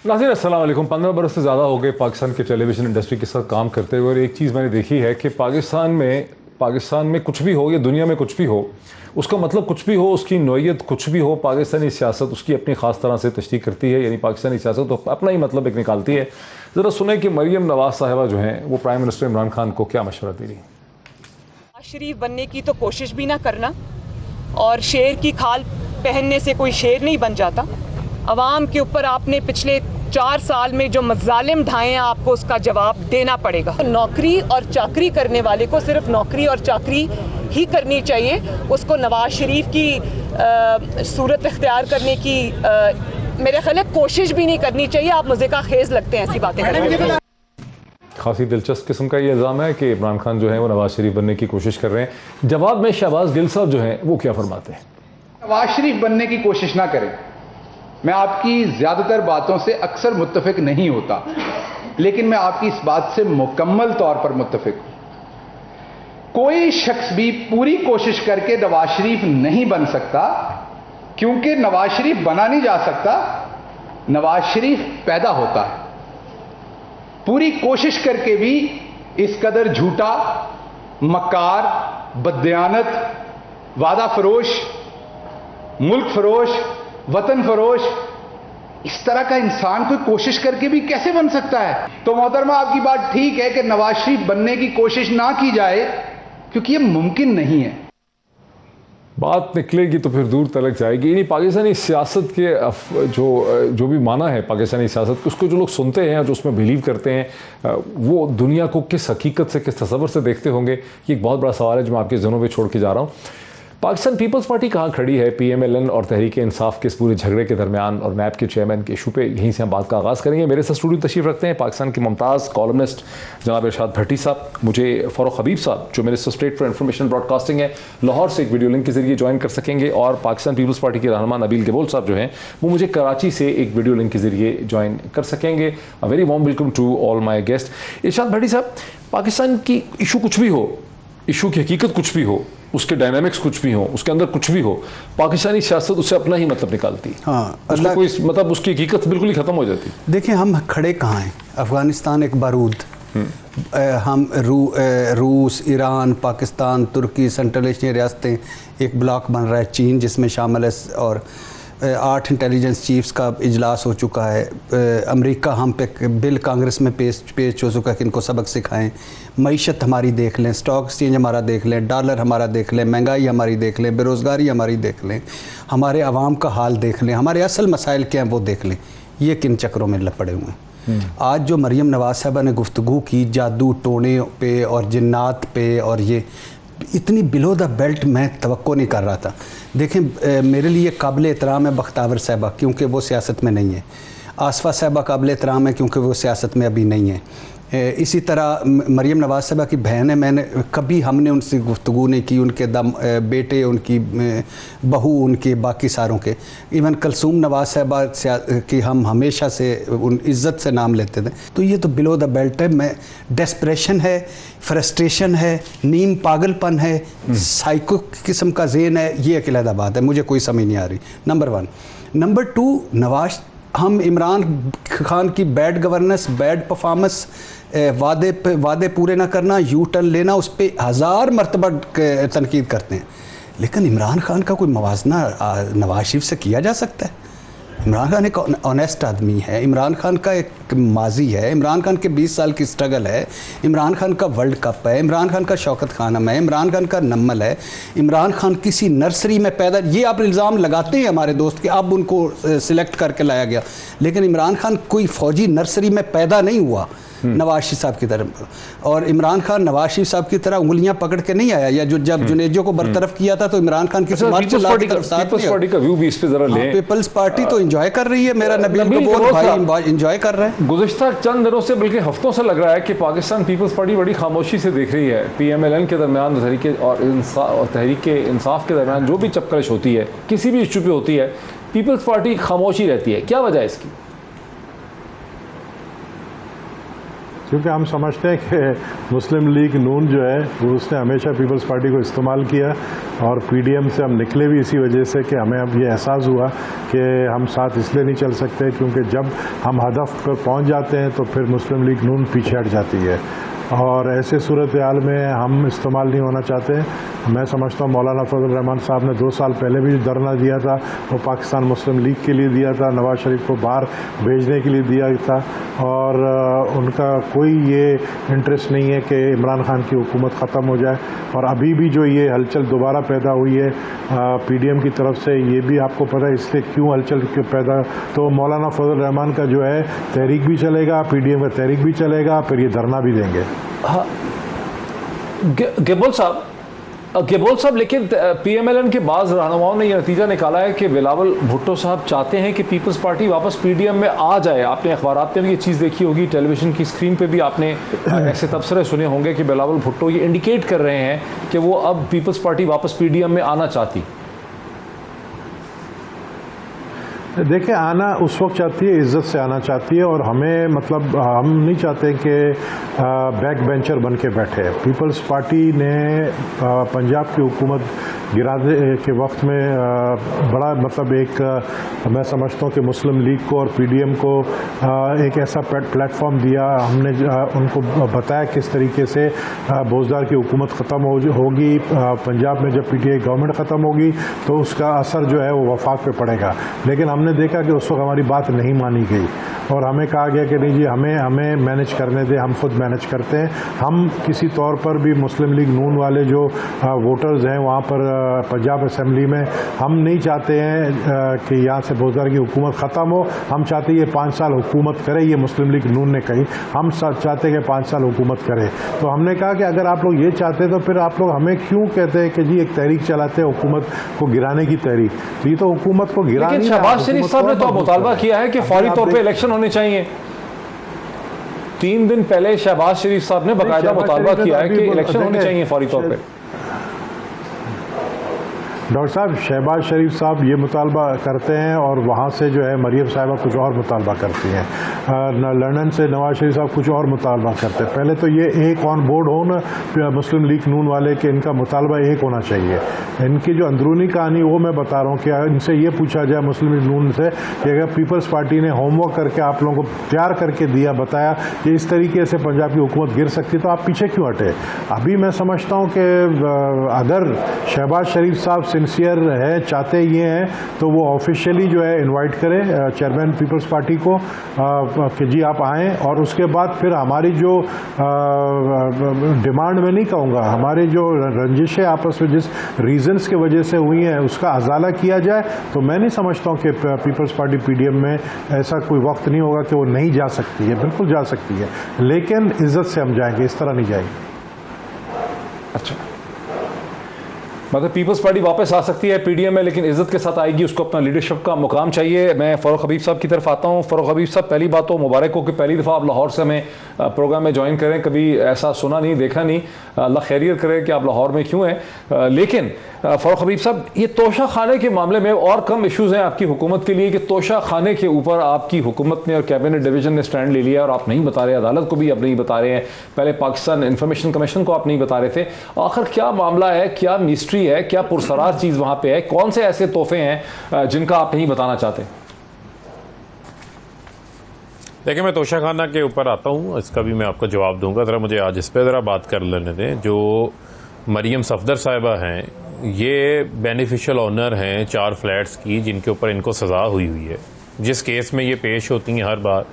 नाज़रीन अस्सलाम वालेकुम। 15 बरस से ज़्यादा हो गए पाकिस्तान के टेलीविज़न इंडस्ट्री के साथ काम करते हुए, और एक चीज़ मैंने देखी है कि पाकिस्तान में कुछ भी हो या दुनिया में कुछ भी हो, उसका मतलब कुछ भी हो, उसकी नौइयत कुछ भी हो, पाकिस्तानी सियासत उसकी अपनी ख़ास तरह से तशरीह करती है। यानी पाकिस्तानी सियासत तो अपना ही मतलब एक निकालती है। ज़रा सुने कि मरियम नवाज़ साहिबा जो हैं वो प्राइम मिनिस्टर इमरान खान को क्या मशवरा दे रही हैं। शरीफ बनने की तो कोशिश भी ना करना, और शेर की खाल पहनने से कोई शेर नहीं बन जाता। अवाम के ऊपर आपने पिछले 4 साल में जो मजालिम ढाए हैं, आपको उसका जवाब देना पड़ेगा। नौकरी और चाकरी करने वाले को सिर्फ नौकरी और चाकरी ही करनी चाहिए, उसको नवाज शरीफ की सूरत इख्तियार करने की मेरे ख्याल कोशिश भी नहीं करनी चाहिए। आप मुझे का खेज लगते हैं ऐसी बातें करने। खासी दिलचस्प किस्म का ये इल्ज़ाम है कि इमरान खान जो है वो नवाज शरीफ बनने की कोशिश कर रहे हैं। जवाब में शहबाज गिल साहब जो हैं वो क्या फरमाते हैं। नवाज शरीफ बनने की कोशिश ना करें। मैं आपकी ज़्यादातर बातों से अक्सर मुत्तफिक नहीं होता, लेकिन मैं आपकी इस बात से मुकम्मल तौर पर मुत्तफिक हूं। कोई शख्स भी पूरी कोशिश करके नवाज शरीफ नहीं बन सकता, क्योंकि नवाज शरीफ बना नहीं जा सकता, नवाज शरीफ पैदा होता है। पूरी कोशिश करके भी इस कदर झूठा, मक्कार, बददियानत, वादा फरोश, मुल्क फरोश, वतन फरोश, इस तरह का इंसान कोई कोशिश करके भी कैसे बन सकता है। तो मोहतरमा, आपकी बात ठीक है कि नवाज शरीफ बनने की कोशिश ना की जाए, क्योंकि यह मुमकिन नहीं है। बात निकलेगी तो फिर दूर तलक जाएगी। यानी पाकिस्तानी सियासत के जो भी माना है पाकिस्तानी सियासत, उसको जो लोग सुनते हैं, जो उसमें बिलीव करते हैं, वो दुनिया को किस हकीकत से, किस तसव्वुर से देखते होंगे, ये एक बहुत बड़ा सवाल है जो मैं आपके ज़हनों में छोड़ के जा रहा हूँ। पाकिस्तान पीपल्स पार्टी कहाँ खड़ी है PMLN और तहरीक इंसाफ के इस पूरे झगड़े के दरमियान, और नैब के चेयरमैन के इशू पे यहीं से हम बात का आगाज़ करेंगे। मेरे साथ स्टूडियो तशरीफ़ रखते हैं पाकिस्तान के मुमताज़ कॉलमनिस्ट जनाब इरशाद भट्टी साहब, मुझे फ़ारूक हबीब साहब जो minister state for information broadcasting है, लाहौर से एक वीडियो लिंक के जरिए ज्वाइन कर सकेंगे, और पाकिस्तान पीपल्स पार्टी के रहनुमा नबील गबोल साहब जो हैं वो मुझे कराची से एक वीडियो लिंक के जरिए ज्वाइन कर सकेंगे। A very warm welcome to all my guest. Irshad Bhatti साहब, पाकिस्तान की इशू कुछ भी हो, इशू की हकीकत कुछ भी हो, उसके डायनामिक्स कुछ भी हो, उसके अंदर कुछ भी हो, पाकिस्तानी सियासत उससे अपना ही मतलब निकालती है। हाँ, उसको कोई मतलब उसकी हकीकत बिल्कुल ही ख़त्म हो जाती। देखिए, हम खड़े कहाँ हैं। अफ़गानिस्तान एक बारूद, हम रूस, ईरान, पाकिस्तान, तुर्की, सेंट्रल एशियन रियासतें, एक ब्लॉक बन रहा है चीन जिसमें शामिल है, और 8 इंटेलिजेंस चीफ्स का इजलास हो चुका है। अमेरिका हम पे बिल कांग्रेस में पेश हो चुका है कि इनको सबक सिखाएं। मईशत हमारी देख लें, स्टॉक एक्सचेंज हमारा देख लें, डॉलर हमारा देख लें, महंगाई हमारी देख लें, बेरोज़गारी हमारी देख लें, हमारे आवाम का हाल देख लें, हमारे असल मसाइल क्या हैं वो देख लें। ये किन चक्रों में पड़े हुए हैं। आज जो मरियम नवाज़ साहबा ने गुफ्तगू की जादू टोने पे और जिन्नात पे, और ये इतनी बिलो द बेल्ट मैं तवक्को नहीं कर रहा था। देखें, मेरे लिए काबिल एहतराम है बख्तावर साहबा, क्योंकि वो सियासत में नहीं है। आसफ़ा साहबा काबिल एहतराम है क्योंकि वो सियासत में अभी नहीं है। इसी तरह मरियम नवाज़ साहबा की बहन है, मैंने कभी हमने उनसे गुफ्तगू नहीं की, उनके बेटे, उनकी बहू, उनके बाकी सारों के। इवन कलसूम नवाज़ साहबा की हम हमेशा से उन इज़्ज़त से नाम लेते थे। तो ये तो बिलो द बेल्ट है। मैं डेस्परेशन है, फ्रस्ट्रेशन है, नीम पागलपन है, साइको किस्म का ज़ेन है, ये एक अलग बात है, मुझे कोई समझ नहीं आ रही। नंबर 1। नंबर 2, हम इमरान खान की बैड गवर्नेंस, बैड परफॉर्मेंस, वादे पूरे ना करना, यू टर्न लेना, उस पर 1000 मरतबा तनकीद करते हैं, लेकिन इमरान खान का कोई मवाजना नवाज शरीफ से किया जा सकता है? इमरान खान एक ऑनेस्ट आदमी है, इमरान खान का एक माजी है, इमरान खान के 20 साल की स्ट्रगल है, इमरान खान का वर्ल्ड कप है, इमरान खान का शौकत खानम है, इमरान खान का नम्मल है, इमरान खान किसी नर्सरी में पैदा, ये आप इल्ज़ाम लगाते हैं हमारे दोस्त कि अब उनको सिलेक्ट करके लाया गया, लेकिन इमरान खान कोई फ़ौजी नर्सरी में पैदा नहीं हुआ नवाज शरीफ साहब की तरह। और इमरान खान नवाज शरीफ साहब की तरह उंगलियां पकड़ के नहीं आया, या जब जुनेजो को बरतरफ किया था तो इमरान खान की पीपल्स पार्टी का व्यू भी इस पे जरा लें। पीपल्स पार्टी तो एंजॉय कर रही है, मेरा नबील गबोर भाई एंजॉय कर रहे हैं। गुज़िश्ता चंद दिनों से बल्कि हफ्तों से लग रहा है कि पाकिस्तान पीपल्स पार्टी बड़ी खामोशी से देख रही है। PMLN के दरमियान और तहरीक इंसाफ के दरमियान जो भी चपकलश होती है, किसी भी इशू पे होती है, पीपल्स पार्टी खामोशी रहती है। क्या वजह है इसकी? क्योंकि हम समझते हैं कि मुस्लिम लीग नून जो है वो उसने हमेशा पीपल्स पार्टी को इस्तेमाल किया, और पीडीएम से हम निकले भी इसी वजह से कि हमें अब ये एहसास हुआ कि हम साथ इसलिए नहीं चल सकते क्योंकि जब हम हदफ पर पहुंच जाते हैं तो फिर मुस्लिम लीग नून पीछे हट जाती है, और ऐसे सूरत हाल में हम इस्तेमाल नहीं होना चाहते। मैं समझता हूँ मौलाना फजल रहमान साहब ने 2 साल पहले भी धरना दिया था, वो पाकिस्तान मुस्लिम लीग के लिए दिया था, नवाज शरीफ को बाहर भेजने के लिए दिया था, और उनका कोई ये इंटरेस्ट नहीं है कि इमरान खान की हुकूमत ख़त्म हो जाए। और अभी भी जो ये हलचल दोबारा पैदा हुई है पीडीएम की तरफ से, ये भी आपको पता है इससे क्यों हलचल क्यों पैदा। तो मौलाना फजल रहमान का जो है तहरीक भी चलेगा, पीडीएम का तहरीक भी चलेगा, फिर ये धरना भी देंगे। हाँ, गेबोल साहब, लेकिन पीएमएलएन के बाज़ रहनुमाओं ने यह नतीजा निकाला है कि बिलावल भुट्टो साहब चाहते हैं कि पीपल्स पार्टी वापस पीडीएम में आ जाए। आपने अखबारात में भी ये चीज़ देखी होगी, टेलीविज़न की स्क्रीन पे भी आपने ऐसे तबसरे सुने होंगे कि बिलावल भुट्टो ये इंडिकेट कर रहे हैं कि वो अब पीपल्स पार्टी वापस पीडीएम में आना चाहती। देखिए, आना उस वक्त चाहती है, इज्जत से आना चाहती है, और हमें मतलब हम नहीं चाहते कि बैक बेंचर बन के बैठे। पीपल्स पार्टी ने पंजाब की हुकूमत गिराने के वक्त में बड़ा मतलब एक मैं समझता हूँ कि मुस्लिम लीग को और पीडीएम को एक ऐसा प्लेटफॉर्म दिया। हमने उनको बताया किस तरीके से बोजदार की हुकूमत ख़त्म होगी, पंजाब में जब पीटीआई गवर्नमेंट ख़त्म होगी तो उसका असर जो है वो वफाक पे पड़ेगा। लेकिन हमने देखा कि उस वक्त हमारी बात नहीं मानी गई, और हमें कहा गया कि नहीं जी, हमें मैनेज करने दें, हम खुद मैनेज करते हैं। हम किसी तौर पर भी मुस्लिम लीग नून वाले जो वोटर्स हैं वहाँ पर पंजाब असेंबली में, हम नहीं चाहते हैं कि यहाँ से बोजदार की हुकूमत ख़त्म हो। हम चाहते हैं ये 5 साल हुकूमत करे, ये मुस्लिम लीग नून ने कही, हम चाहते हैं कि 5 साल हुकूमत करे। तो हमने कहा कि अगर आप लोग ये चाहते हैं तो फिर आप लोग हमें क्यों कहते हैं कि जी एक तहरीक चलाते हैं हुकूमत को गिराने की तहरीक। तो ये तो हुकूमत को गिराने। लेकिन शहबाज शरीफ साहब ने तो मुतालबा किया है कि फौरी तौर पर इलेक्शन होने चाहिए। 3 दिन पहले शहबाज शरीफ साहब ने बाकायदा मुतालबा किया है कि इलेक्शन होने चाहिए फौरी तौर पर। डॉक्टर साहब, शहबाज शरीफ साहब ये मुतालबा करते हैं, और वहाँ से जो है मरियम साहिबा कुछ और मुतालबा करती हैं, लंदन से नवाज शरीफ साहब कुछ और मुतालबा करते हैं। पहले तो ये एक ऑन बोर्ड हो ना मुस्लिम लीग नून वाले कि इनका मुतालबा एक होना चाहिए। इनकी जो अंदरूनी कहानी वो मैं बता रहा हूँ कि इनसे ये पूछा जाए मुस्लिम लीग नून से कि अगर पीपल्स पार्टी ने होमवर्क करके आप लोगों को तैयार करके दिया, बताया कि इस तरीके से पंजाब की हुकूमत गिर सकती, तो आप पीछे क्यों हटे। अभी मैं समझता हूँ कि अगर शहबाज शरीफ साहब सिंसियर है, चाहते ये हैं, तो वो ऑफिशियली जो है इनवाइट करें चेयरमैन पीपल्स पार्टी को कि जी आप आएँ, और उसके बाद फिर हमारी जो डिमांड में नहीं कहूँगा, हमारे जो रंजिशें आपस में जिस रीजंस के वजह से हुई हैं उसका अजाला किया जाए। तो मैं नहीं समझता हूँ कि पीपल्स पार्टी पीडीएम में ऐसा कोई वक्त नहीं होगा कि वो नहीं जा सकती है, बिल्कुल जा सकती है, लेकिन इज्जत से हम जाएंगे, इस तरह नहीं जाएंगे। अच्छा, मतलब पीपल्स पार्टी वापस आ सकती है पीडीएम में, लेकिन इज्जत के साथ आएगी, उसको अपना लीडरशिप का मुकाम चाहिए। मैं फ़ारूक हबीब साहब की तरफ आता हूँ। फ़ारूक हबीब साहब, पहली बात तो मुबारक हो कि पहली दफ़ा आप लाहौर से हमें प्रोग्राम में ज्वाइन करें। कभी ऐसा सुना नहीं, देखा नहीं, अल्लाह खैरियत करे कि आप लाहौर में क्यों हैं। लेकिन फ़ारूक हबीब साहब, ये तोशा खाने के मामले में और कम इशूज़ हैं आपकी हुकूमत के लिए कि तोशा खाने के ऊपर आपकी हुकूमत ने और कैबिनेट डिवीज़न ने स्टैंड ले लिया, और आप नहीं बता रहे, अदालत को भी आप नहीं बता रहे हैं, पहले पाकिस्तान इंफॉर्मेशन कमीशन को आप नहीं बता रहे थे। आखिर क्या मामला है, क्या मिस्ट्री है, क्या पुरसरार चीज़ वहाँ पे है, कौन से ऐसे तोहफे हैं जिनका आप नहीं बताना चाहते? देखिए, मैं तोशाखाना के ऊपर आता हूँ, इसका भी मैं आपको जवाब दूंगा। ज़रा मुझे आज इस पर ज़रा बात कर लेने दें। जो मरियम सफदर साहिबा हैं, ये बेनिफिशियल ऑनर हैं 4 फ्लैट्स की, जिनके ऊपर इनको सज़ा हुई है। जिस केस में ये पेश होती हैं हर बार,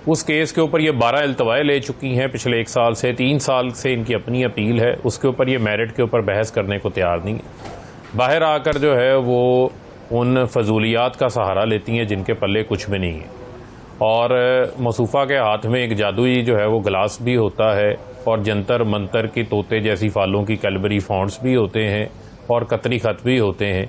उस केस के ऊपर ये 12 इल्तवाए ले चुकी हैं पिछले 1 साल से। 3 साल से इनकी अपनी अपील है, उसके ऊपर ये मेरिट के ऊपर बहस करने को तैयार नहीं है। बाहर आकर जो है वो उन फजूलियात का सहारा लेती हैं जिनके पल्ले कुछ भी नहीं है। और मसूफ़ा के हाथ में एक जादुई जो है वो गिलास भी होता है, और जंतर मंतर की तोते जैसी फालों की कैलबरी फॉन्ट्स भी होते हैं, और कतरी ख़त भी होते हैं।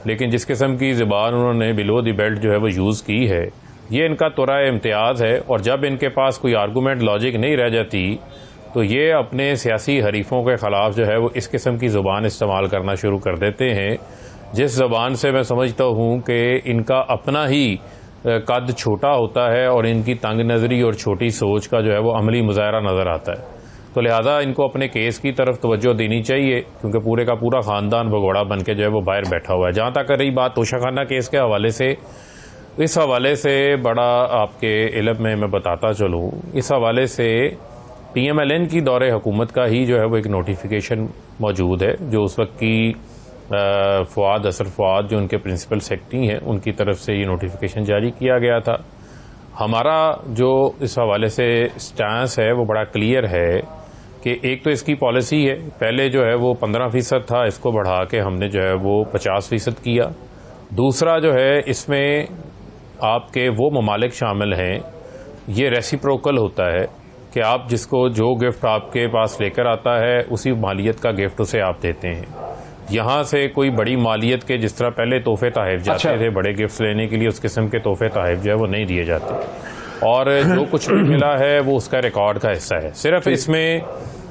लेकिन जिस किस्म की ज़बान उन्होंने बिलो द बेल्ट जो है वो यूज़ की है, ये इनका तुरा इम्तियाज़ है। और जब इनके पास कोई आर्गूमेंट लॉजिक नहीं रह जाती, तो ये अपने सियासी हरीफों के ख़िलाफ़ जो है वो इस किस्म की ज़ुबान इस्तेमाल करना शुरू कर देते हैं, जिस ज़बान से मैं समझता हूँ कि इनका अपना ही कद छोटा होता है और इनकी तंग नज़री और छोटी सोच का जो है वो अमली मुजाहरा नज़र आता है। तो लिहाजा इनको अपने केस की तरफ तवज्जो देनी चाहिए, क्योंकि पूरे का पूरा ख़ानदान भगोड़ा बन के जो है वो बाहर बैठा हुआ है। जहाँ तक रही बात तोशा खाना केस के हवाले से, इस हवाले से बड़ा आपके इल्म में मैं बताता चलूँ, इस हवाले से PMLN की दौरे हुकूमत का ही जो है वो एक नोटिफिकेशन मौजूद है, जो उस वक्त की फवाद असर फवाद जो उनके प्रिंसिपल सेक्रेटरी हैं उनकी तरफ से ये नोटिफिकेशन जारी किया गया था। हमारा जो इस हवाले से स्टैंस है वो बड़ा क्लियर है कि एक तो इसकी पॉलिसी है, पहले जो है वो 15% था, इसको बढ़ा के हमने जो है वो 50% किया। दूसरा जो है इसमें आपके वो ममालिक शामिल हैं, ये रेसिप्रोकल होता है कि आप जिसको जो गिफ्ट आपके पास लेकर आता है उसी मालियत का गिफ्ट उसे आप देते हैं। यहाँ से कोई बड़ी मालियत के जिस तरह पहले तोहफे तहफ़ जाते थे बड़े गिफ्ट्स लेने के लिए, उस किस्म के तोहफे तहफ़ जो है वो नहीं दिए जाते और जो कुछ भी मिला है वो उसका रिकॉर्ड का हिस्सा है। सिर्फ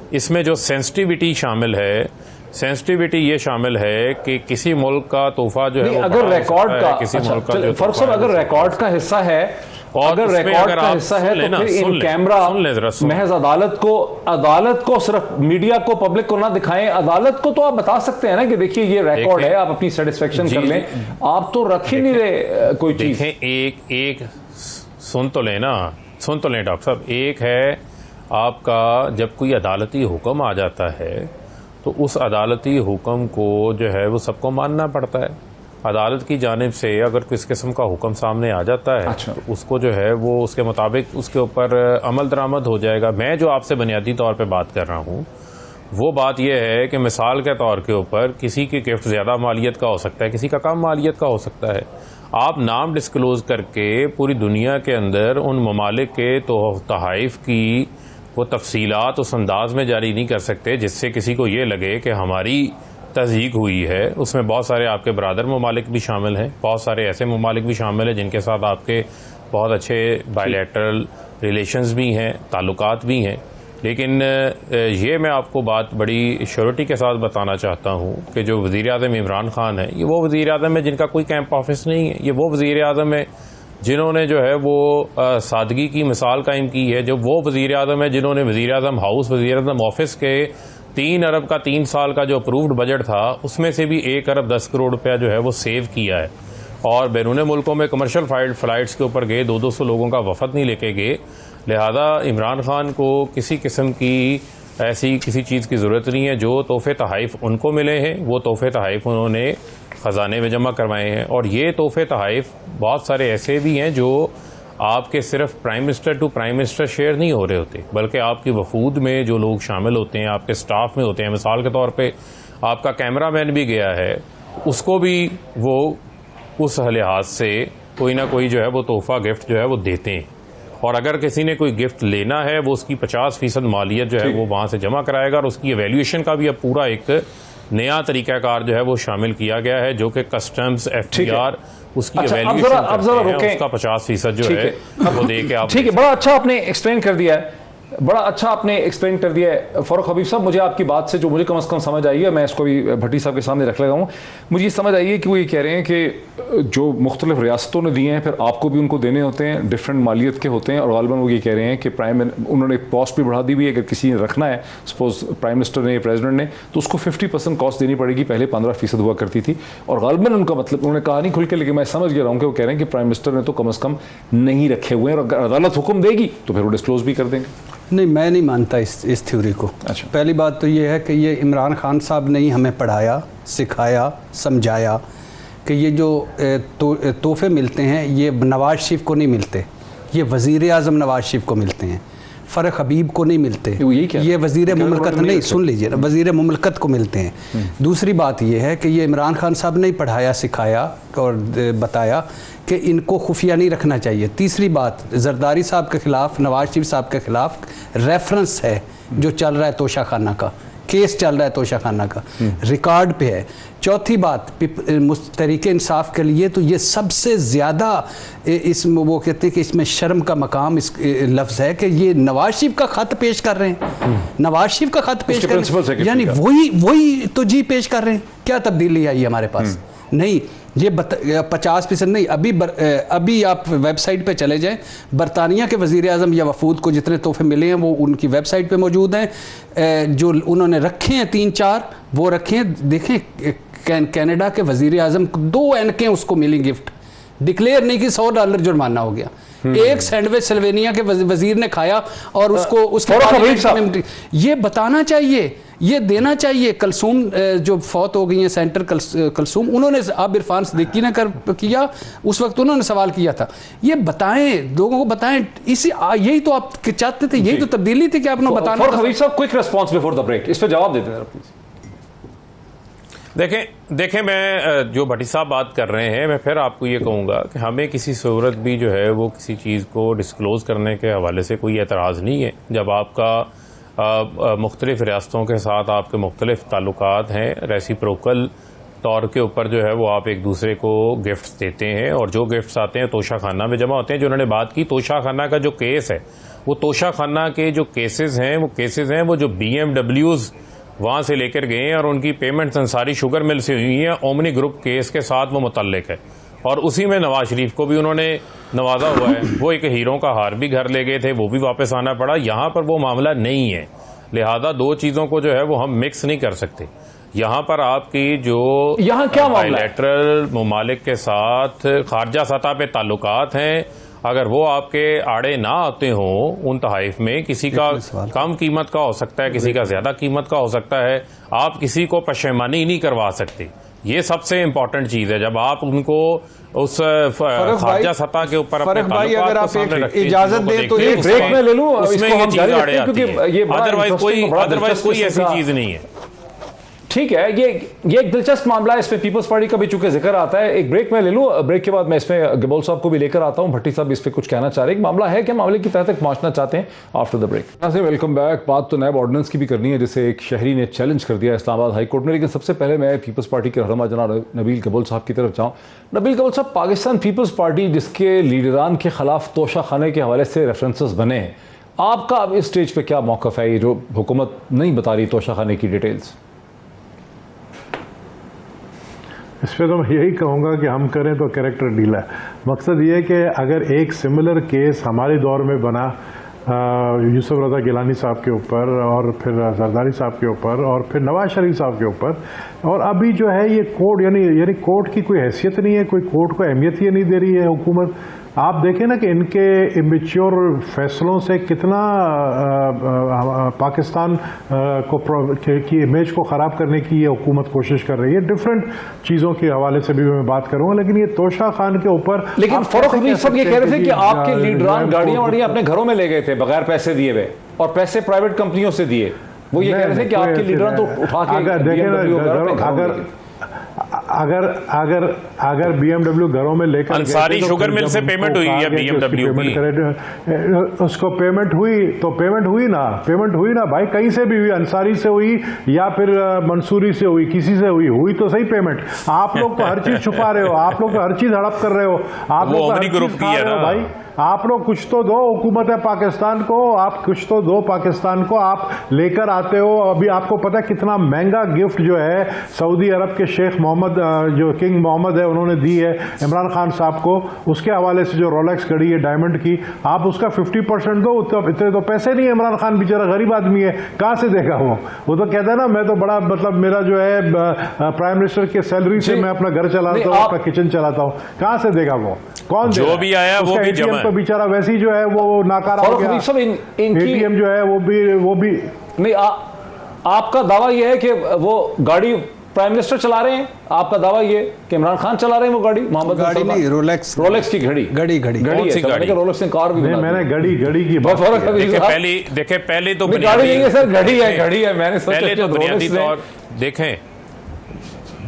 इसमें जो सेंसिटिविटी शामिल है, सेंसिटिविटी ये शामिल है कि किसी मुल्क का तोहफा जो है अगर रिकॉर्ड का किसी मुल्क का जो फर्क साहब अगर रिकॉर्ड का हिस्सा है, अगर रिकॉर्ड का हिस्सा है तो फिर इन कैमरा महज अदालत को सिर्फ मीडिया को पब्लिक को ना दिखाएं, अदालत को तो आप बता सकते हैं ना कि देखिए ये रिकॉर्ड है, आप अपनी सेटिस्फेक्शन कर लें। आप तो रख ही नहीं रहे कोई चीज। एक सुन तो लें डॉक्टर साहब, एक है आपका जब कोई अदालती हुक्म आ जाता है तो उस अदालती हुक्म को जो है वो सबको मानना पड़ता है। अदालत की जानिब से अगर किस किस्म का हुक्म सामने आ जाता है तो उसको जो है वो उसके मुताबिक उसके ऊपर अमल दरामद हो जाएगा। मैं जो आपसे बुनियादी तौर पे बात कर रहा हूँ वो बात यह है कि मिसाल के तौर के ऊपर किसी की गिफ्ट ज़्यादा मालियत का हो सकता है, किसी का कम मालियत का हो सकता है। आप नाम डिस्क्लोज करके पूरी दुनिया के अंदर उन ममालिक के तोहफ़ की वो तफसीलात उस अंदाज में जारी नहीं कर सकते जिससे किसी को ये लगे कि हमारी तज़यीक हुई है। उसमें बहुत सारे आपके बरादर ममालिक भी शामिल हैं, बहुत सारे ऐसे ममालिक भी शामिल हैं जिनके साथ आपके बहुत अच्छे बायलैटरल रिलेशंस भी हैं, ताल्लुकात भी हैं। लेकिन ये मैं आपको बात बड़ी श्योरिटी के साथ बताना चाहता हूँ कि जो वज़ीर-ए-आज़म इमरान खान है, ये वो वज़ीर-ए-आज़म है जिनका कोई कैंप ऑफिस नहीं है। ये वो वज़ीर-ए-आज़म है जिन्होंने जो है वो सादगी की मिसाल कायम की है। जो वो वज़ीर-ए-आज़म है जिन्होंने वज़ीर-ए-आज़म हाउस, वज़ीर-ए-आज़म ऑफिस के 3 अरब का 3 साल का जो अप्रूव्ड बजट था उसमें से भी 1 अरब 10 करोड़ रुपया जो है वो सेव किया है और बैरून मुल्कों में कमर्शियल फ्लाइट्स के ऊपर गए, 200 लोगों का वफद नहीं लेके गए। लिहाजा इमरान खान को किसी किस्म की ऐसी किसी चीज़ की ज़रूरत नहीं है। जो तोहफ़े तहफ़ उनको मिले हैं वो तोहफ़े तहफ़ उन्होंने ख़जाने में जमा करवाए हैं और ये तोहफ़े तहफ़ बहुत सारे ऐसे भी हैं जो आपके सिर्फ prime minister to prime minister share नहीं हो रहे होते, बल्कि आपकी वफूद में जो लोग शामिल होते हैं, आपके स्टाफ में होते हैं। मिसाल के तौर पे आपका कैमरामैन भी गया है, उसको भी वो उस लिहाज से कोई ना कोई जो है वो तोहफ़ा गिफ्ट जो है वो देते हैं और अगर किसी ने कोई गिफ्ट लेना है वो उसकी 50% मालियत जो है वो वहाँ से जमा कराएगा और उसकी एवेल्यूएशन का भी अब पूरा एक नया तरीक़ाकार जो है वो शामिल किया गया है जो कि कस्टम्स FTR उसकी एवेल्यूएशन करते हैं, उसका 50% जो है वो दे के आप। ठीक है, बड़ा अच्छा आपने एक्सप्लेन कर दिया है, बड़ा अच्छा आपने एक्सप्लेन कर दिया है फ़ारूक हबीब साहब। मुझे आपकी बात से जो मुझे कम से कम समझ आई है, मैं इसको भी भट्टी साहब के सामने रख लगा हूँ। मुझे ये समझ आई है कि वो ये कह रहे हैं कि जो मुख्तलिफ रियासतों ने दिए हैं फिर आपको भी उनको देने होते हैं, डिफरेंट मालियत के होते हैं और गालिबन वो ये कह रहे हैं कि उन्होंने कॉस्ट भी बढ़ा दी हुई है। अगर किसी ने रखना है, सपोज प्राइम मिनिस्टर ने, प्रेसिडेंट ने, तो उसको 50% कॉस्ट देनी पड़ेगी, पहले 15% हुआ करती थी। और गालिबन उनका मतलब उन्होंने कहा नहीं खुल के, लेकिन मैं समझ गया हूँ कि वो कह रहे हैं कि प्राइम मिनिस्टर ने तो कम से कम नहीं रखे हुए हैं और अगर अदालत हुक्म देगी तो फिर वो डिस्क्लोज भी कर देंगे। नहीं, मैं नहीं मानता इस थ्योरी को। अच्छा। पहली बात तो ये है कि ये इमरान खान साहब ने ही हमें पढ़ाया, सिखाया, समझाया कि ये जो तोहफे मिलते हैं ये नवाज शरीफ को नहीं मिलते, ये वज़ीर-ए-आज़म नवाज शरीफ को मिलते हैं, फ़ारूक हबीब को नहीं मिलते, ये वज़ीर मुमलकत नहीं, सुन लीजिए ना, वज़ीर मुमलकत को मिलते हैं। दूसरी बात ये है कि ये इमरान खान साहब ने ही पढ़ाया, सिखाया और बताया कि इनको खुफिया नहीं रखना चाहिए। तीसरी बात, जरदारी साहब के ख़िलाफ़, नवाज शरीफ साहब के ख़िलाफ़ रेफरेंस है जो चल रहा है तोशा खाना का, केस चल रहा है तोशा खाना का, रिकॉर्ड पे है। चौथी बात, तहरीक इंसाफ के लिए तो ये सबसे ज़्यादा वो कहते हैं कि इसमें शर्म का मकाम इस लफ्ज़ है कि ये नवाज शरीफ का ख़त पेश कर रहे हैं, नवाज शरीफ का ख़त पेश कर रहे हैं, यानी वही तो जी पेश कर रहे हैं। क्या तब्दीली आई हमारे पास? नहीं, ये 50% नहीं, अभी आप वेबसाइट पे चले जाएं, बरतानिया के वज़ीर आज़म या वफूद को जितने तोहफे मिले हैं वो उनकी वेबसाइट पे मौजूद हैं। जो उन्होंने रखे हैं 3-4 वो रखे हैं। देखें कनाडा के वज़ीर आज़म को 2 एनकें उसको मिली गिफ्ट, डिक्लेयर नहीं कि $100 जुर्माना हो गया। एक सैंडविच सिल्वेनिया के वजीर ने खाया और उसको उसके ये बताना चाहिए, ये देना चाहिए। कलसूम जो फौत हो गई हैं, सेंटर कलसूम, उन्होंने अब इरफान सिद्दीकी ने किया, उस वक्त उन्होंने सवाल किया था। ये बताएं, लोगों को बताएं। यही तो आप चाहते थे, यही तो तब्दीली थी कि आपने बताना। Habib Sahab, quick response before the break, इस पर जवाब देते हैं प्लीज। देखें मैं जो भट्टी साहब बात कर रहे हैं, मैं फिर आपको ये कहूँगा कि हमें किसी सूरत भी जो है वो किसी चीज़ को डिस्क्लोज़ करने के हवाले से कोई एतराज़ नहीं है। जब आपका मुख्तलिफ़ रियासतों के साथ आपके मुख्तलिफ़ ताल्लुकात हैं, रेसिप्रोकल तौर के ऊपर जो है वो आप एक दूसरे को गिफ्ट्स देते हैं, और जो गिफ्ट्स आते हैं तोशा खाना में जमा होते हैं। जो उन्होंने बात की तोशा खाना का जो केस है, वो तोशा खाना के जो केसेस हैं वो जो BMWs वहाँ से लेकर गए हैं और उनकी पेमेंट अंसारी शुगर मिल से हुई है, ओमनी ग्रुप केस के साथ वो मुतल्लिक है। और उसी में नवाज शरीफ को भी उन्होंने नवाजा हुआ है। वो एक हीरो का हार भी घर ले गए थे, वो भी वापस आना पड़ा। यहाँ पर वो मामला नहीं है, लिहाजा 2 चीज़ों को जो है वो हम मिक्स नहीं कर सकते। यहाँ पर आपकी जो यहाँ क्या बायलैटरल ममालिक के साथ खारजा सतह पे ताल्लुकात हैं, अगर वो आपके आड़े ना आते हों उन तहाइफ में, किसी का कम कीमत का हो सकता है, किसी का ज्यादा कीमत का हो सकता है, आप किसी को पशेमानी नहीं करवा सकते। ये सबसे इम्पोर्टेंट चीज है। जब आप उनको उस खारजा सतह के ऊपर अपने अगर आप इजाजत दें तो ये ब्रेक में ले लूं, उसमें ये चीज आड़े आती है, अदरवाइज कोई ऐसी चीज नहीं है। ठीक है, ये एक दिलचस्प मामला है, इसमें पीपल्स पार्टी का भी चूंकि जिक्र आता है। एक ब्रेक में ले लूं, ब्रेक के बाद मैं इसमें गबोल साहब को भी लेकर आता हूं। भट्टी साहब इस पे कुछ कहना चाह रहे हैं, मामला है क्या, मामले की तह तक पहुंचना चाहते हैं after the break. Welcome back. बात तो नैब ऑर्डिनेंस की भी करनी है, जिसे एक शहरी ने चैलेंज कर दिया इस्लामाबाद हाई कोर्ट में। लेकिन सबसे पहले मैं पीपल्स पार्टी के रहनुमा जनाब नबील गबोल साहब की तरफ जाऊँ। नबील गबोल साहब, पाकिस्तान पीपल्स पार्टी जिसके लीडरान के खिलाफ तोशा खाने के हवाले से रेफरेंसेस बने हैं, आपका अब इस स्टेज पर क्या मौक़िफ़ है, ये जो हुकूमत नहीं बता रही तोशा खाने की डिटेल्स? इस पर तो मैं यही कहूँगा कि हम करें तो कैरेक्टर डीला है। मकसद ये है कि अगर एक सिमिलर केस हमारे दौर में बना यूसुफ रज़ा गिलानी साहब के ऊपर, और फिर जरदारी साहब के ऊपर, और फिर नवाज शरीफ साहब के ऊपर, और अभी जो है ये कोर्ट यानी कोर्ट की कोई हैसियत नहीं है, कोई कोर्ट को अहमियत ही नहीं दे रही है हुकूमत। आप देखें ना कि इनके इमेच्योर फैसलों से कितना पाकिस्तान की इमेज को ख़राब करने की ये हुकूमत कोशिश कर रही है। डिफरेंट चीज़ों के हवाले से भी मैं बात करूँगा, लेकिन ये तोशा खान के ऊपर। लेकिन फरूख हबीब साहब ये कह रहे थे कि आपके लीडरान गाड़ियाँ वाड़ियाँ अपने घरों में ले गए थे बगैर पैसे दिए हुए, और पैसे प्राइवेट कंपनियों से दिए। वो ये कह रहे थे कि आपके लीडरान तो उठा के अगर BMW घरों में लेकर अंसारी शुगर मिल से पेमेंट हुई है, BMW की उसको पेमेंट हुई ना भाई, कहीं से भी हुई, अंसारी से हुई या फिर मंसूरी से हुई, किसी से हुई तो सही पेमेंट। आप लोग तो हर चीज छुपा रहे हो, आप लोग तो हर चीज हड़प कर रहे हो, आप लोग हर चीज खा रहे हो भाई। आप लोग कुछ तो दो हुकूमत है पाकिस्तान को, आप कुछ तो दो पाकिस्तान को, आप लेकर आते हो। अभी आपको पता है कितना महंगा गिफ्ट जो है सऊदी अरब के शेख मोहम्मद, जो किंग मोहम्मद है, उन्होंने दी है इमरान खान साहब को। उसके हवाले से जो रोलेक्स घड़ी है डायमंड की, आप उसका 50% दो। इतने तो पैसे नहीं है, इमरान खान बेचारा गरीब आदमी है, कहाँ से देगा वो तो कहता है ना, मैं तो बड़ा मतलब मेरा जो है प्राइम मिनिस्टर के सैलरी से मैं अपना घर चलाता हूँ, अपना किचन चलाता हूँ, कहाँ से देगा वो? कौन जो भी आया वो भी जमा है। तो बेचारा वैसे ही जो है वो नाकारा हो गया। ATM जो है वो भी नहीं। आपका दावा यह है कि वो गाड़ी प्राइम मिनिस्टर चला रहे हैं, आपका दावा ये कि इमरान खान चला रहे हैं वो गाड़ी? मोहम्मद गाड़ी नहीं, रोलेक्स की घड़ी है। रोलेक्स ने कार भी नहीं, मैंने घड़ी की बात। पहले तो गाड़ी नहीं है सर, घड़ी है। मैंने पहले तो बुनियादी तौर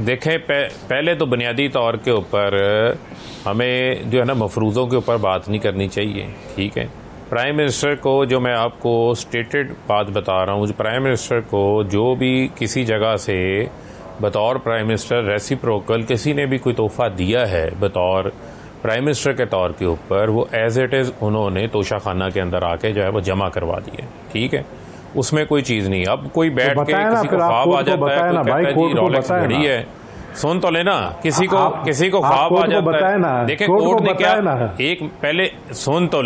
देखें पहले तो बुनियादी तौर के ऊपर हमें जो है ना मफरूज़ों के ऊपर बात नहीं करनी चाहिए, ठीक है। प्राइम मिनिस्टर को, जो मैं आपको स्टेटेड बात बता रहा हूँ, प्राइम मिनिस्टर को जो भी किसी जगह से बतौर प्राइम मिनिस्टर रेसिप्रोकल किसी ने भी कोई तोहफा दिया है बतौर प्राइम मिनिस्टर के तौर के ऊपर, वो एज इट इज़ उन्होंने तोशा खाना के अंदर आके जो है वो जमा करवा दिए, ठीक है। उसमें कोई चीज़ नहीं। अब कोई बैठ के किसी को ख्वाब आ जाता है, कोई कहता है जी रोलेक्स घड़ी है, सुन तो लेना, किसी को आप ख्वाब आ कोर्ट को जाता बताए है। ना, देखें कोर्ट कोर्ट को ने क्या, बताए ना। एक पहले सुन तो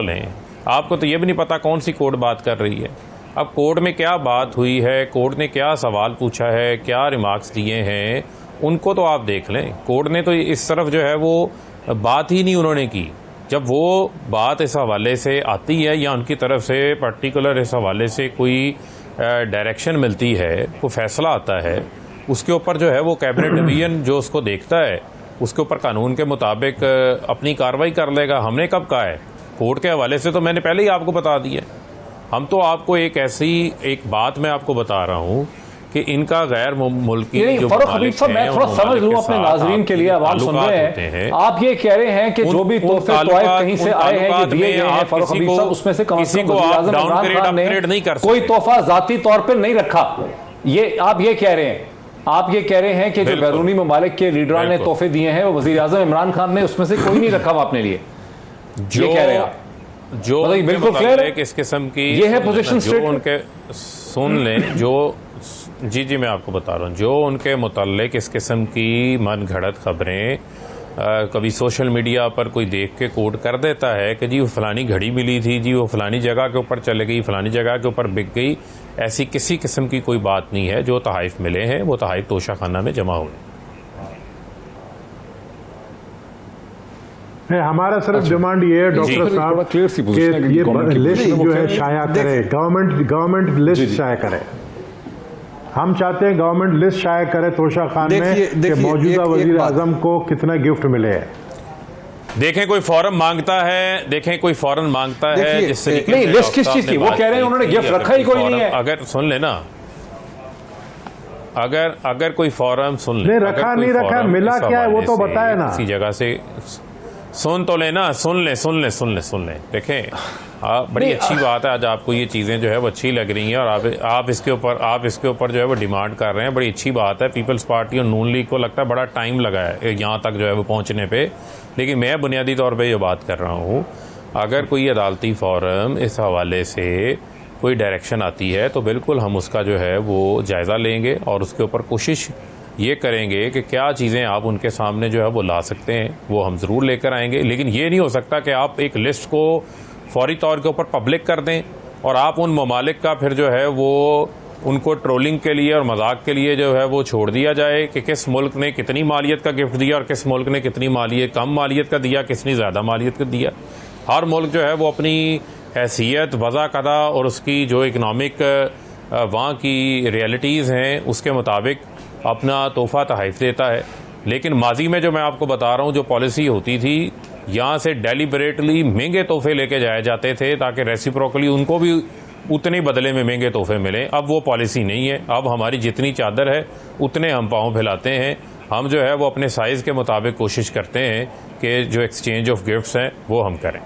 लें। आपको तो ये भी नहीं पता कौन सी कोर्ट बात कर रही है। अब कोर्ट में क्या बात हुई है, कोर्ट ने क्या सवाल पूछा है, क्या रिमार्क्स दिए हैं, उनको तो आप देख लें। कोर्ट ने तो इस तरफ जो है वो बात ही नहीं उन्होंने की। जब वो बात इस हवाले से आती है या उनकी तरफ से पर्टिकुलर इस हवाले से कोई डायरेक्शन मिलती है, कोई फैसला आता है, उसके ऊपर जो है वो कैबिनेट डिवीजन जो उसको देखता है उसके ऊपर कानून के मुताबिक अपनी कार्रवाई कर लेगा। हमने कब कहा है? कोर्ट के हवाले से तो मैंने पहले ही आपको बता दिया। हम तो आपको एक बात मैं आपको बता रहा हूँ कि इनका गैर मुल्की जो फारूक हबीब साहब, मैं थोड़ा समझ लूं अपने नाजरीन के लिए, आवाम सुन रहे हैं, आप ये कह रहे हैं कि जो भी तोहफे तोयफ कहीं से आए हैं, ये दिए गए हैं फारूक हबीब साहब, उसमें से कम से कम वज़ीर-ए-आज़म इमरान खान ने कोई तोहफा जाती तौर पर नहीं रखा। ये आप ये कह रहे हैं, आप ये कह रहे हैं कि जो बैरूनी ममालिक के लीडरान ने तोहफे दिए हैं वो वज़ीर-ए-आज़म इमरान खान ने उसमें से कोई नहीं रखा हुआ अपने लिए, ये कह रहे हैं आप? जो बिल्कुल क्लियर है किस किस्म की ये है पोजीशन जो उनके सुन लें, जो जी मैं आपको बता रहा हूँ, जो उनके मुताल्लिक इस किस्म की मन घड़त खबरें कभी सोशल मीडिया पर कोई देख के कोट कर देता है कि जी वो फलानी घड़ी मिली थी, जी वो फलानी जगह के ऊपर चले गई, फलानी जगह के ऊपर बिक गई, ऐसी किसी किस्म की कोई बात नहीं है। जो तहाइफ मिले हैं वो तहाइफ तोशा खाना में जमा हुए। हमारा सिर्फ डिमांड ये है डॉक्टर साहब कि ये लिस्ट जो है शाया करे, गवर्नमेंट लिस्ट शाया करे। हम चाहते हैं गवर्नमेंट लिस्ट शाया करे तोशा खान में कि मौजूदा वजीर आजम को कितना गिफ्ट मिले है। देखें कोई फॉर्म मांगता है जिससे नहीं, लिस्ट किस चीज की वो कह रहे हैं, उन्होंने गिफ्ट रखा ही कोई नहीं है। अगर सुन लेना, अगर कोई फॉर्म सुन ले, रखा नहीं रखा, मिला क्या है वो तो बताए ना। किसी जगह से सुन तो लेना, सुन ले। देखें बड़ी अच्छी बात है, आज आपको ये चीज़ें जो है वो अच्छी लग रही हैं और आप इसके ऊपर जो है वो डिमांड कर रहे हैं, बड़ी अच्छी बात है। पीपल्स पार्टी और नून लीग को लगता है बड़ा टाइम लगा है यहाँ तक जो है वो पहुँचने पे, लेकिन मैं बुनियादी तौर पे ये बात कर रहा हूँ, अगर कोई अदालती फॉरम इस हवाले से कोई डायरेक्शन आती है तो बिल्कुल हम उसका जो है वो जायज़ा लेंगे और उसके ऊपर कोशिश ये करेंगे कि क्या चीज़ें आप उनके सामने जो है वो ला सकते हैं, वो हम ज़रूर लेकर आएंगे। लेकिन ये नहीं हो सकता कि आप एक लिस्ट को फौरी तौर के ऊपर पब्लिक कर दें और आप उन ममालिक का फिर जो है वो उनको ट्रोलिंग के लिए और मजाक के लिए जो है वो छोड़ दिया जाए कि किस मुल्क ने कितनी मालियत का गिफ्ट दिया और किस मुल्क ने कितनी कम मालियत का दिया, किसने ज़्यादा मालियत का दिया। हर मुल्क जो है वो अपनी हैसियत, वज़ा कदा और उसकी जो इकनॉमिक वहाँ की रियलिटीज़ हैं उसके मुताबिक अपना तोहफ़ा तहफ़ देता है। लेकिन माजी में जो मैं आपको बता रहा हूँ, जो पॉलिसी होती थी, यहाँ से डेलिबरेटली महंगे तोहफे लेके जाए जाते थे ताकि रेसिप्रोकली उनको भी उतने बदले में महंगे तोहफे मिलें। अब वो पॉलिसी नहीं है। अब हमारी जितनी चादर है उतने हम पाँव फैलाते हैं। हम जो है वो अपने साइज़ के मुताबिक कोशिश करते हैं कि जो एक्सचेंज ऑफ गिफ्ट्स हैं वो हम करें।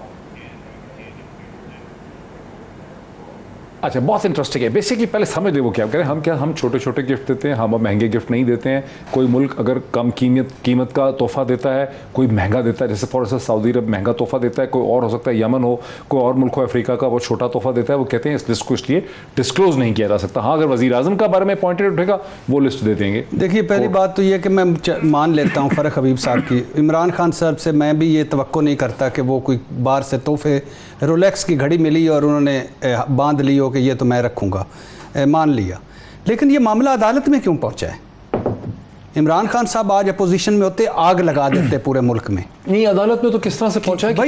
अच्छा, बहुत इंटरेस्टिंग है। बेसिकली पहले समझ ले वो क्या करें, हम छोटे छोटे गिफ्ट देते हैं, हम महंगे गिफ्ट नहीं देते हैं। कोई मुल्क अगर कम कीमत का तोहफा देता है, कोई महंगा देता है, जैसे फॉर एक्जाम्पल सऊदी अरब महंगा तोहफा देता है, कोई और हो सकता है यमन हो, कोई और मुल्क हो अफ्रीका का, वो छोटा तोहफा देता है, वो कहते हैं इस लिस्ट को इसलिए डिस्क्लोज नहीं किया जा सकता। हाँ, अगर वज़ीर आज़म का बारे में पॉइंटेड उठेगा वो लिस्ट दे देंगे। देखिए, पहली बात तो ये कि मैं मान लेता हूँ फ़ारूक हबीब साहब की, इमरान खान साहब से मैं भी ये तवक्को नहीं करता कि वो कोई बाहर से तोहफे, रोलेक्स की घड़ी मिली और उन्होंने बांध ली हो कि ये तो मैं रखूँगा, मान लिया। लेकिन ये मामला अदालत में क्यों पहुंचा है? इमरान खान साहब आज अपोजिशन में होते आग लगा देते पूरे मुल्क में। नहीं, अदालत में तो किस तरह से पहुंचा है कि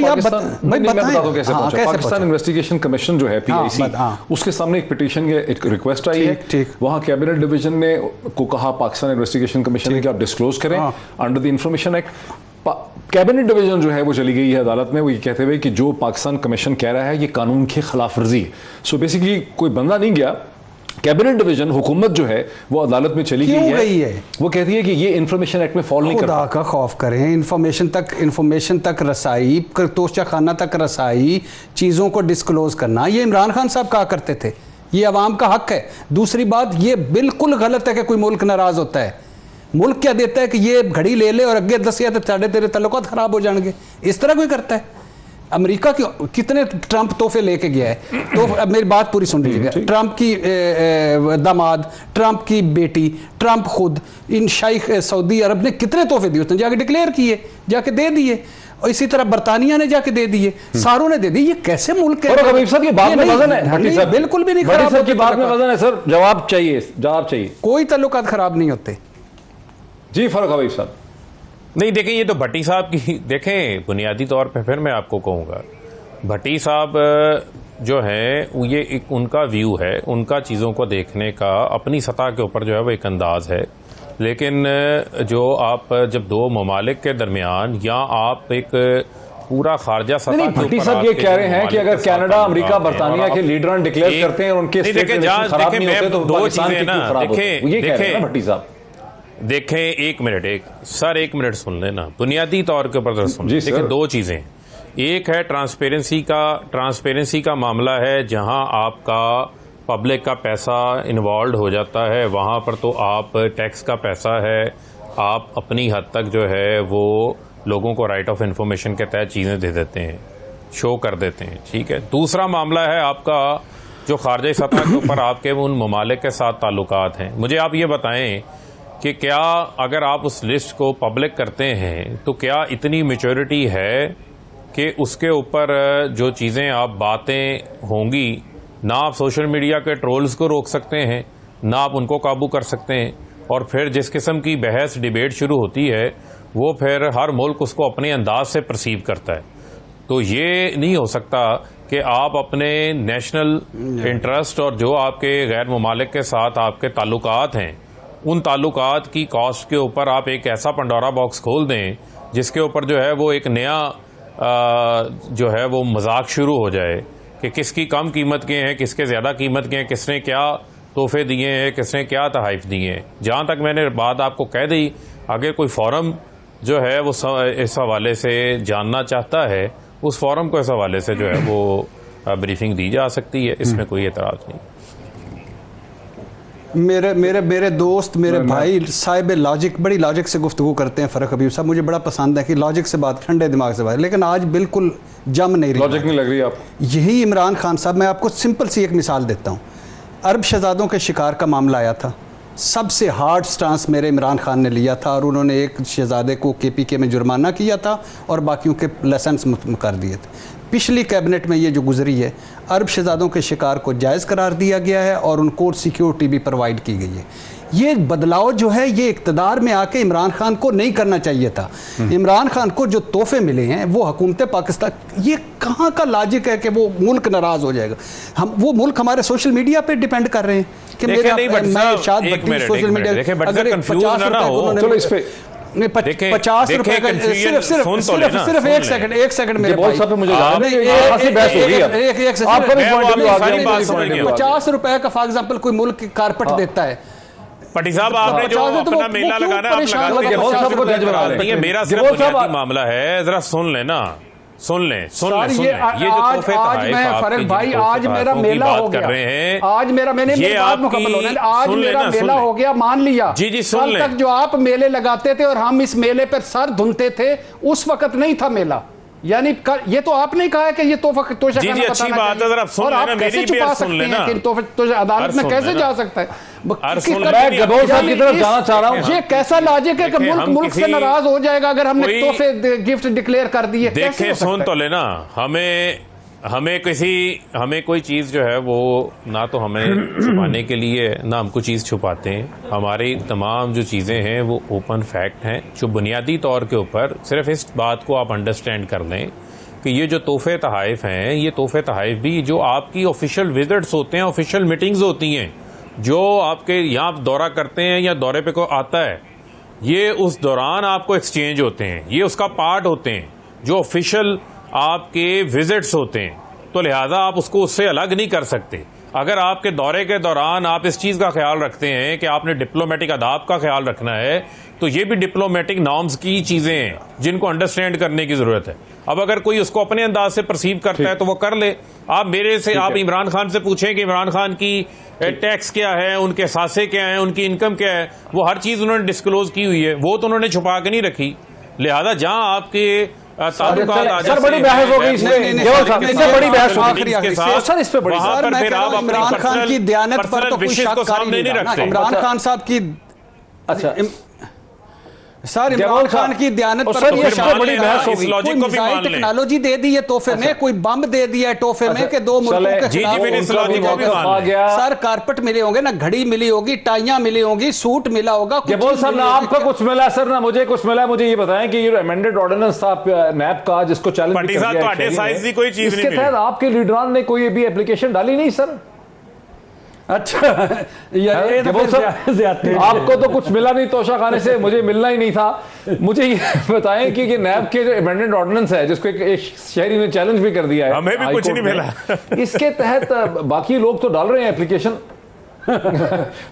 पाकिस्तान इन्वेस्टिगेशन कमीशन जो है PIC, उसके सामने एक पिटीशन, एक रिक्वेस्ट आई है। वहां कैबिनेट डिवीजन ने को कहा पाकिस्तान इन्वेस्टिगेशन कमीशन ने कि आप डिस्क्लोज करें under the information act. Cabinet division जो है वो चली गई है अदालत में, वो ये कहते हुए कि जो पाकिस्तान कमीशन कह रहा है ये कानून की खिलाफ वर्जी है। सो बेसिकली कोई बंदा नहीं गया, कैबिनेट डिवीजन, हुकूमत जो है वो अदालत में चली गई है। वो कहती है कि ये इंफॉर्मेशन एक्ट में फॉल नहीं करता। खुदा का खौफ करें, इंफॉर्मेशन तक रसाई, तोशा खाना तक रसाई, चीज़ों को डिस्क्लोज करना, ये इमरान खान साहब कहा करते थे, ये अवाम का हक है। दूसरी बात, ये बिल्कुल गलत है कि कोई मुल्क नाराज़ होता है। मुल्क क्या देता है कि ये घड़ी ले ले और अगे दसिया तो साढ़े तेरे तल्लुकात खराब हो जाएंगे, इस तरह कोई करता है? अमेरिका के कितने ट्रंप तोहफे लेके गया है। तो अब मेरी बात पूरी सुन लीजिएगा। ट्रंप की दामाद, ट्रंप की बेटी, ट्रंप खुद, इन शाइख सऊदी अरब ने कितने तोहफे दिए, उसने जाके डिक्लेयर किए, जाके दे दिए। और इसी तरह बरतानिया ने जाके दे दिए, सारों ने दे दिए। ये कैसे मुल्क है? और कबीर साहब की बात में वजन है, भट्टी साहब बिल्कुल भी नहीं भट्टी खराब साहब की होते बात में ताल्लुकात। वजन है सर। जवाब चाहिए। कोई ताल्लुकात खराब नहीं होते जी फारूक हबीब साहब। नहीं, देखें, ये तो भट्टी साहब की, देखें, बुनियादी तौर पे फिर मैं आपको कहूँगा, भट्टी साहब जो हैं ये एक उनका व्यू है, उनका चीज़ों को देखने का अपनी सतह के ऊपर जो है वो एक अंदाज है। लेकिन जो आप जब दो ममालिक के दरमियान या आप एक पूरा खारजा सतह के ऊपर, भट्टी साहब ये कह रहे हैं कि अगर कनाडा, अमेरिका, बरतानिया के लीडर डिक्लेयर करते हैं और उनके स्टेट रिलेशन खराब नहीं होते तो दो पाकिस्तान चीजें के क्यों खराब होते हैं? ये कह रहे हैं ना भट्टी साहब। देखें, एक मिनट सुन लेना, बुनियादी तौर के ऊपर सुन। जी देखिए, दो चीजें, एक है ट्रांसपेरेंसी का मामला है, जहां आपका पब्लिक का पैसा इन्वॉल्व हो जाता है, वहां पर तो आप टैक्स का पैसा है, आप अपनी हद तक जो है वो लोगों को राइट ऑफ इंफॉर्मेशन के तहत चीज़ें दे देते हैं, शो कर देते हैं, ठीक है। दूसरा मामला है आपका जो खारजी सतह के ऊपर आपके उन ममालिक के साथ ताल्लुकात हैं। मुझे आप ये बताएं कि क्या अगर आप उस लिस्ट को पब्लिक करते हैं तो क्या इतनी मैच्योरिटी है कि उसके ऊपर जो चीज़ें आप बातें होंगी, ना आप सोशल मीडिया के ट्रोल्स को रोक सकते हैं, ना आप उनको काबू कर सकते हैं, और फिर जिस किस्म की बहस डिबेट शुरू होती है वो फिर हर मुल्क उसको अपने अंदाज से परसीव करता है। तो ये नहीं हो सकता कि आप अपने नेशनल इंटरेस्ट और जो आपके गैर ममालिक के साथ आपके ताल्लुकात हैं, उन ताल्लुकात की कॉस्ट के ऊपर आप एक ऐसा पंडोरा बॉक्स खोल दें जिसके ऊपर जो है वो एक नया जो है वो मजाक शुरू हो जाए कि किसकी कम कीमत के हैं, किसके ज़्यादा कीमत के हैं, किसने क्या तोहफे दिए हैं, किसने क्या तहाइफ दिए हैं। जहाँ तक मैंने बात आपको कह दी, अगर कोई फोरम जो है वो इस हवाले से जानना चाहता है, उस फोरम को इस हवाले से जो है वो ब्रीफिंग दी जा सकती है, इसमें कोई एतराज़ नहीं। मेरे दोस्त, मेरे भाई साहिब लॉजिक, बड़ी लॉजिक से गुफ्तगू करते हैं फ़ारूक हबीब साहब। मुझे बड़ा पसंद है कि लॉजिक से बात, ठंडे दिमाग से बात, लेकिन आज बिल्कुल जम नहीं रही। लॉजिक नहीं लग रही आप? यही इमरान खान साहब, मैं आपको सिंपल सी एक मिसाल देता हूँ। अरब शहजादों के शिकार का मामला आया था, सबसे हार्ड स्टांस मेरे इमरान खान ने लिया था और उन्होंने एक शहजादे को KPK में जुर्माना किया था और बाकियों के लाइसेंस कर दिए थे। पिछली कैबिनेट में ये जो गुजरी है, अरब शहजादों के शिकार को जायज़ करार दिया गया है और उनको सिक्योरिटी भी प्रोवाइड की गई है। ये बदलाव जो है ये इक़्तिदार में आके इमरान खान को नहीं करना चाहिए था। इमरान खान को जो तोहफे मिले हैं वो हुकूमत पाकिस्तान, ये कहाँ का लॉजिक है कि वो मुल्क नाराज़ हो जाएगा? हम वो मुल्क हमारे सोशल मीडिया पे डिपेंड कर रहे हैं कि मेरा सोशल मीडिया अगर 50 रुपए चलो इस पे 50 रुपए का सिर्फ एक सेकंड मेरे भाई, $50 रुपए का फॉर एग्जांपल कोई मुल्क कारपेट देता है। पटी साहब, आपने जो अपना मेला लगाना है, मेरा सिर्फ बुनियादी मामला है, जरा सुन लेना, सुन ले। ये जो तोहफे फरक भाई, आज मेरा मेला हो गया, आज मेरा, मैंने आज मेरा मेला हो गया, मान लिया। जी सुन ले। कल तक जो आप मेले लगाते थे और हम इस मेले पर सर धुनते थे, उस वक्त नहीं था मेला। यानी ये तो आपने कहा है कि ये तोहफा तोशा जी अच्छी बात है, जरा सुन लेना, मेरी भी सुन लेना। अदालत में कैसे जा सकता है? मैं गबोर साहब की तरफ जाना चाह रहा हूं। ये कैसा लॉजिक है कि मुल्क से नाराज हो जाएगा अगर हमने तोहफे गिफ्ट डिक्लेयर कर दिए? देखें, सुन तो लेना, हमें कोई चीज़ जो है वो ना तो हमें छुपाने के लिए, ना हम कोई चीज़ छुपाते हैं। हमारी तमाम जो चीज़ें हैं वो ओपन फैक्ट हैं, जो बुनियादी तौर के ऊपर सिर्फ इस बात को आप अंडरस्टैंड कर लें कि ये जो तोहफे तहाइफ हैं, ये तोहफे तहाइफ भी जो आपकी ऑफिशियल विजिट्स होते हैं, ऑफिशियल मीटिंग्स होती हैं, जो आपके यहाँ दौरा करते हैं या दौरे पे कोई आता है, ये उस दौरान आपको एक्सचेंज होते हैं, ये उसका पार्ट होते हैं जो ऑफिशियल आपके विजिट्स होते हैं। तो लिहाजा आप उसको उससे अलग नहीं कर सकते। अगर आपके दौरे के दौरान आप इस चीज़ का ख्याल रखते हैं कि आपने डिप्लोमेटिक आदाब का ख्याल रखना है, तो ये भी डिप्लोमेटिक नॉर्म्स की चीज़ें हैं जिनको अंडरस्टैंड करने की ज़रूरत है। अब अगर कोई उसको अपने अंदाज से परसीव करता है तो वो कर ले। आप इमरान खान से पूछें कि इमरान खान की टैक्स क्या है, उनके सासे क्या है, उनकी इनकम क्या है, वो हर चीज़ उन्होंने डिस्क्लोज की हुई है, वो तो उन्होंने छुपा के नहीं रखी। लिहाजा जहाँ आपके सर बड़ी बहस हो गई इसमें, केवल साहब इससे बड़ी बहस हो गई सर, इस पे बड़ी वहां पर फिर आप अपनी इमरान खान की दयानत पर तो कोई शक कर ही नहीं रखते। इमरान खान साहब की अच्छा सर इमरान खान की दयानत पर सर ये सब बड़ी बहस हो गई। लॉजिक को भी मान लें, टेक्नोलॉजी दे दी है तोहफे में, कोई बम दे दिया है तोहफे में कि दो मुल्कों के जी खिलाफ फिर इस लॉजिक को भी मान लें। सर कारपेट मिले होंगे ना, घड़ी मिली होगी, टाइयां मिली होंगी, सूट मिला होगा, केवल सर ना आपका कुछ मिला सर ना मुझे कुछ मिला। मुझे ये बताएं कि ये अमेंडेड ऑर्डिनेंस था नैब का जिसको चैलेंज किया गया, इसके तहत आपके लीडरान ने कोई भी एप्लीकेशन डाली नहीं सर? अच्छा ये आपको तो कुछ मिला नहीं तोशा खाने से, मुझे मिलना ही नहीं था। मुझे ये बताएं कि नैब के जो अमेंडेड ऑर्डिनेंस है जिसको एक शहरी ने चैलेंज भी कर दिया है, हमें भी कुछ नहीं मिला, इसके तहत बाकी लोग तो डाल रहे हैं एप्लीकेशन।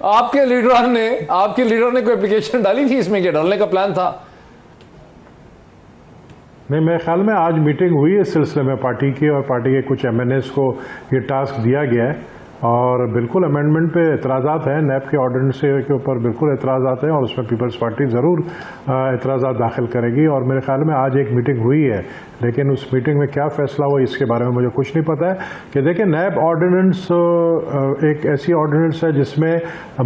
आपके लीडर ने कोई एप्लीकेशन डाली थी इसमें, क्या डालने का प्लान था? नहीं, मेरे ख्याल में आज मीटिंग हुई है इस सिलसिले में पार्टी की, और पार्टी के कुछ एमएनएस को ये टास्क दिया गया है, और बिल्कुल अमेंडमेंट पे एतराज़ात हैं, नैब के ऑर्डिनेंस के ऊपर बिल्कुल एतराज़ात हैं, और उसमें पीपल्स पार्टी ज़रूर एतराज़ात दाखिल करेगी। और मेरे ख्याल में आज एक मीटिंग हुई है, लेकिन उस मीटिंग में क्या फ़ैसला हुआ इसके बारे में मुझे कुछ नहीं पता है। कि देखिए, नैब ऑर्डिनेंस एक ऐसी ऑर्डिनेंस है जिसमें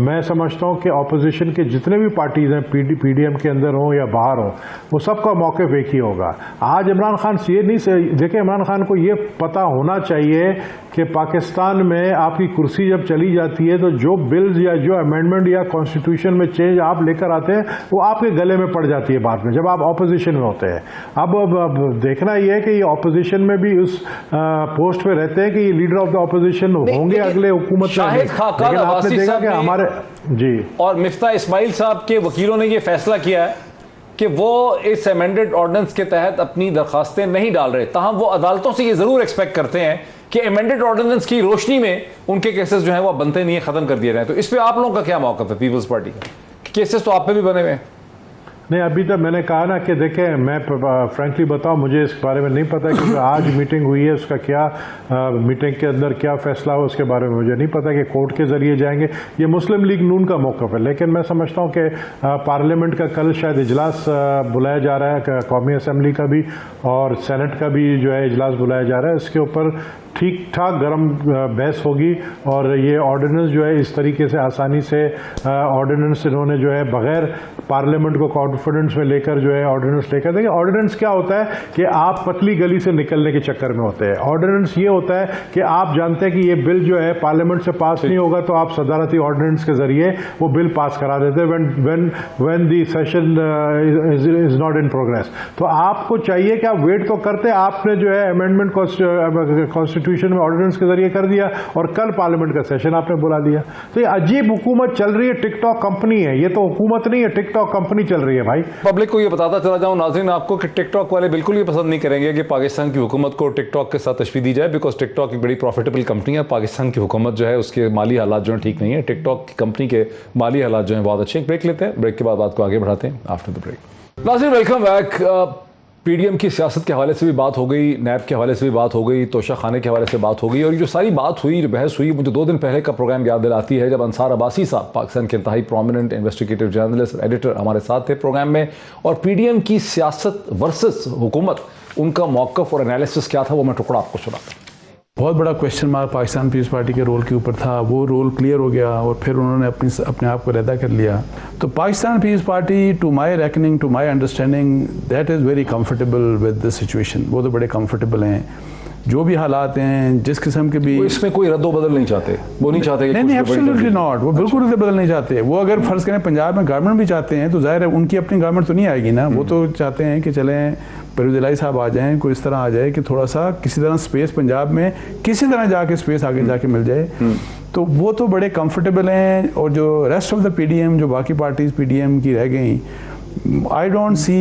मैं समझता हूँ कि ऑपोजिशन के जितने भी पार्टीज़ हैं, पीडीएम के अंदर हों या बाहर हों, वो सबका मौक़िफ़ एक ही होगा। आज इमरान खान ये नहीं, देखिए इमरान खान को ये पता होना चाहिए कि पाकिस्तान में आपकी कुर्सी जब चली जाती है तो जो बिल्स या जो अमेंडमेंट या कॉन्स्टिट्यूशन में चेंज आप लेकर आते हैं वो आपके गले में पड़ जाती है बाद में, जब आप ऑपोजिशन में होते हैं। अब देखना ये है कि ये ऑपोजिशन में भी उस पोस्ट पे रहते हैं कि ये लीडर ऑफ द ऑपोजिशन होंगे अगले हुकूमत में। लेकिन आपने देखा कि हमारे जी और मिफ्ता इस्माइल साहब के वकीलों ने ये फैसला किया है कि वो इस अमेंडेड ऑर्डिनेंस के तहत अपनी दरखास्तें नहीं डाल रहे, ताहम वो अदालतों से ये जरूर एक्सपेक्ट करते हैं कि अमेंडेड ऑर्डिनेंस की रोशनी में उनके केसेस जो हैं वो बनते नहीं है, खत्म कर दिए जाए। तो इस पे आप लोगों का क्या मौक़िफ़ है पीपल्स पार्टी का? केसेस तो आप पे भी बने हुए हैं। नहीं, अभी तक मैंने कहा ना कि देखें, मैं फ्रैंकली बताऊं, मुझे इस बारे में नहीं पता कि आज मीटिंग हुई है उसका क्या मीटिंग के अंदर क्या फैसला हो उसके बारे में मुझे नहीं पता कि कोर्ट के जरिए जाएंगे। ये मुस्लिम लीग नून का मौक़िफ़ है, लेकिन मैं समझता हूं कि पार्लियामेंट का कल शायद इजलास बुलाया जा रहा है, कौमी असम्बली का भी और सेनेट का भी जो है इजलास बुलाया जा रहा है। इसके ऊपर ठीक ठाक गर्म बहस होगी, और ये ऑर्डिनेंस जो है इस तरीके से आसानी से ऑर्डिनेंस इन्होंने जो है बग़ैर पार्लियामेंट को कॉन्फिडेंस में लेकर जो है ऑर्डिनेंस लेकर, देखिए ऑर्डिनेंस क्या होता है कि आप पतली गली से निकलने के चक्कर में होते हैं। ऑर्डिनेंस ये होता है कि आप जानते हैं कि ये बिल जो है पार्लियामेंट से पास नहीं होगा, तो आप सदारती ऑर्डिनेंस के जरिए वो बिल पास करा देते हैं when the session is not in progress. तो आपको चाहिए कि आप वेट तो करते, आपने जो है अमेंडमेंट कॉन्स्टिट्यूशन में ऑर्डिनेंस के जरिए कर दिया और कल पार्लियामेंट का सेशन आपने बुला दिया। तो ये अजीब हुकूमत चल रही है, टिकटॉक कंपनी है, ये तो हुकूमत नहीं है, टिकटॉक कंपनी चल रही है भाई। पब्लिक को ये बताता चला जाऊं नाज़रीन आपको कि टिकटॉक वाले बिल्कुल ये पसंद नहीं करेंगे कि पाकिस्तान की हुकूमत को टिकटॉक के साथ तशबीह दी जाए, बिकॉज टिकटॉक एक बड़ी प्रॉफिटेबल कंपनी है। पाकिस्तान की हुकूमत जो है उसके माली हालात जो है ठीक नहीं है, टिकटॉक की कंपनी के माली हालात जो है बहुत अच्छे हैं। ब्रेक लेते हैं, ब्रेक के बाद बात को आगे बढ़ाते हैं आफ्टर द ब्रेक। नाज़रीन वेलकम बैक। पीडीएम की सियासत के हवाले से भी बात हो गई, नैब के हवाले से भी बात हो गई, तोशा खाने के हवाले से बात हो गई, और ये जो सारी बात हुई, जो बहस हुई, मुझे 2 दिन पहले का प्रोग्राम याद दिलाती है जब अंसार अब्बासी साहब, पाकिस्तान के इंतहाई प्रोमिनेंट इन्वेस्टिगेटिव जर्नलिस्ट एडिटर, हमारे साथ थे प्रोग्राम में, और पीडीएम की सियासत वर्सेस हुकूमत, उनका मौक़िफ़ और एनालिसिस क्या था वो मैं टुकड़ा आपको सुनाता हूँ। बहुत बड़ा question mark Pakistan peoples party के रोल के ऊपर था, वो रोल क्लियर हो गया और फिर उन्होंने अपने आप को अलहदा कर लिया। तो Pakistan peoples party, to my reckoning, to my understanding, that is very comfortable with the situation. वो तो बड़े कंफर्टेबल हैं, जो भी हालात हैं, जिस किस्म के भी, इसमें कोई रद्दो बदल नहीं चाहते, वो नहीं चाहते। नहीं, एब्सोल्युटली नॉट, वो बिल्कुल रद्दो बदल नहीं चाहते। वो अगर फर्ज करें पंजाब में गवर्नमेंट भी चाहते हैं तो जाहिर है उनकी अपनी गवर्नमेंट तो नहीं आएगी ना, वो तो चाहते हैं कि चलें परवेज़ इलाही साहब आ जाएं, कोई इस तरह आ जाए कि थोड़ा सा किसी तरह स्पेस पंजाब में किसी तरह जाके स्पेस आगे जाके मिल जाए। तो वो तो बड़े कंफर्टेबल हैं। और जो रेस्ट ऑफ द पीडीएम, जो बाकी पार्टीज पीडीएम की रह गई, आई डोंट सी,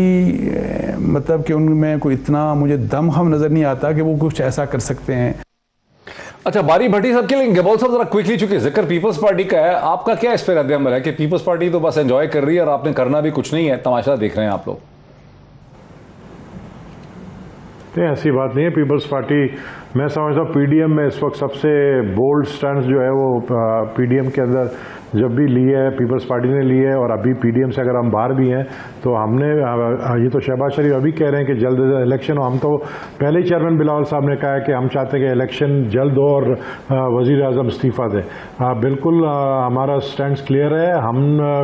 मतलब कि उनमें कोई इतना मुझे दमखम नज़र नहीं आता कि वो कुछ ऐसा कर सकते हैं। अच्छा, बारी भट्टी साहब के लिए गबोल साहब जरा क्विकली, चूंकि जिक्र पीपल्स पार्टी का है, आपका क्या इस पर रद्द-ए-अमल है कि पीपल्स पार्टी तो बस एंजॉय कर रही है और आपने करना भी कुछ नहीं है, तमाशा देख रहे हैं आप लोग? ऐसी बात नहीं है। पीपल्स पार्टी, मैं समझता हूँ पीडीएम में इस वक्त सबसे बोल्ड स्टैंड जो है वो पीडीएम के अंदर जब भी ली है पीपल्स पार्टी ने ली है, और अभी पीडीएम से अगर हम बाहर भी हैं तो हमने ये तो शहबाज शरीफ अभी कह रहे हैं कि जल्द इलेक्शन हो। हम तो पहले ही चेयरमैन बिलावल साहब ने कहा है कि हम चाहते हैं कि इलेक्शन जल्द हो और वज़ीर आज़म इस्तीफ़ा दें। बिल्कुल हमारा स्टैंड क्लियर है। हम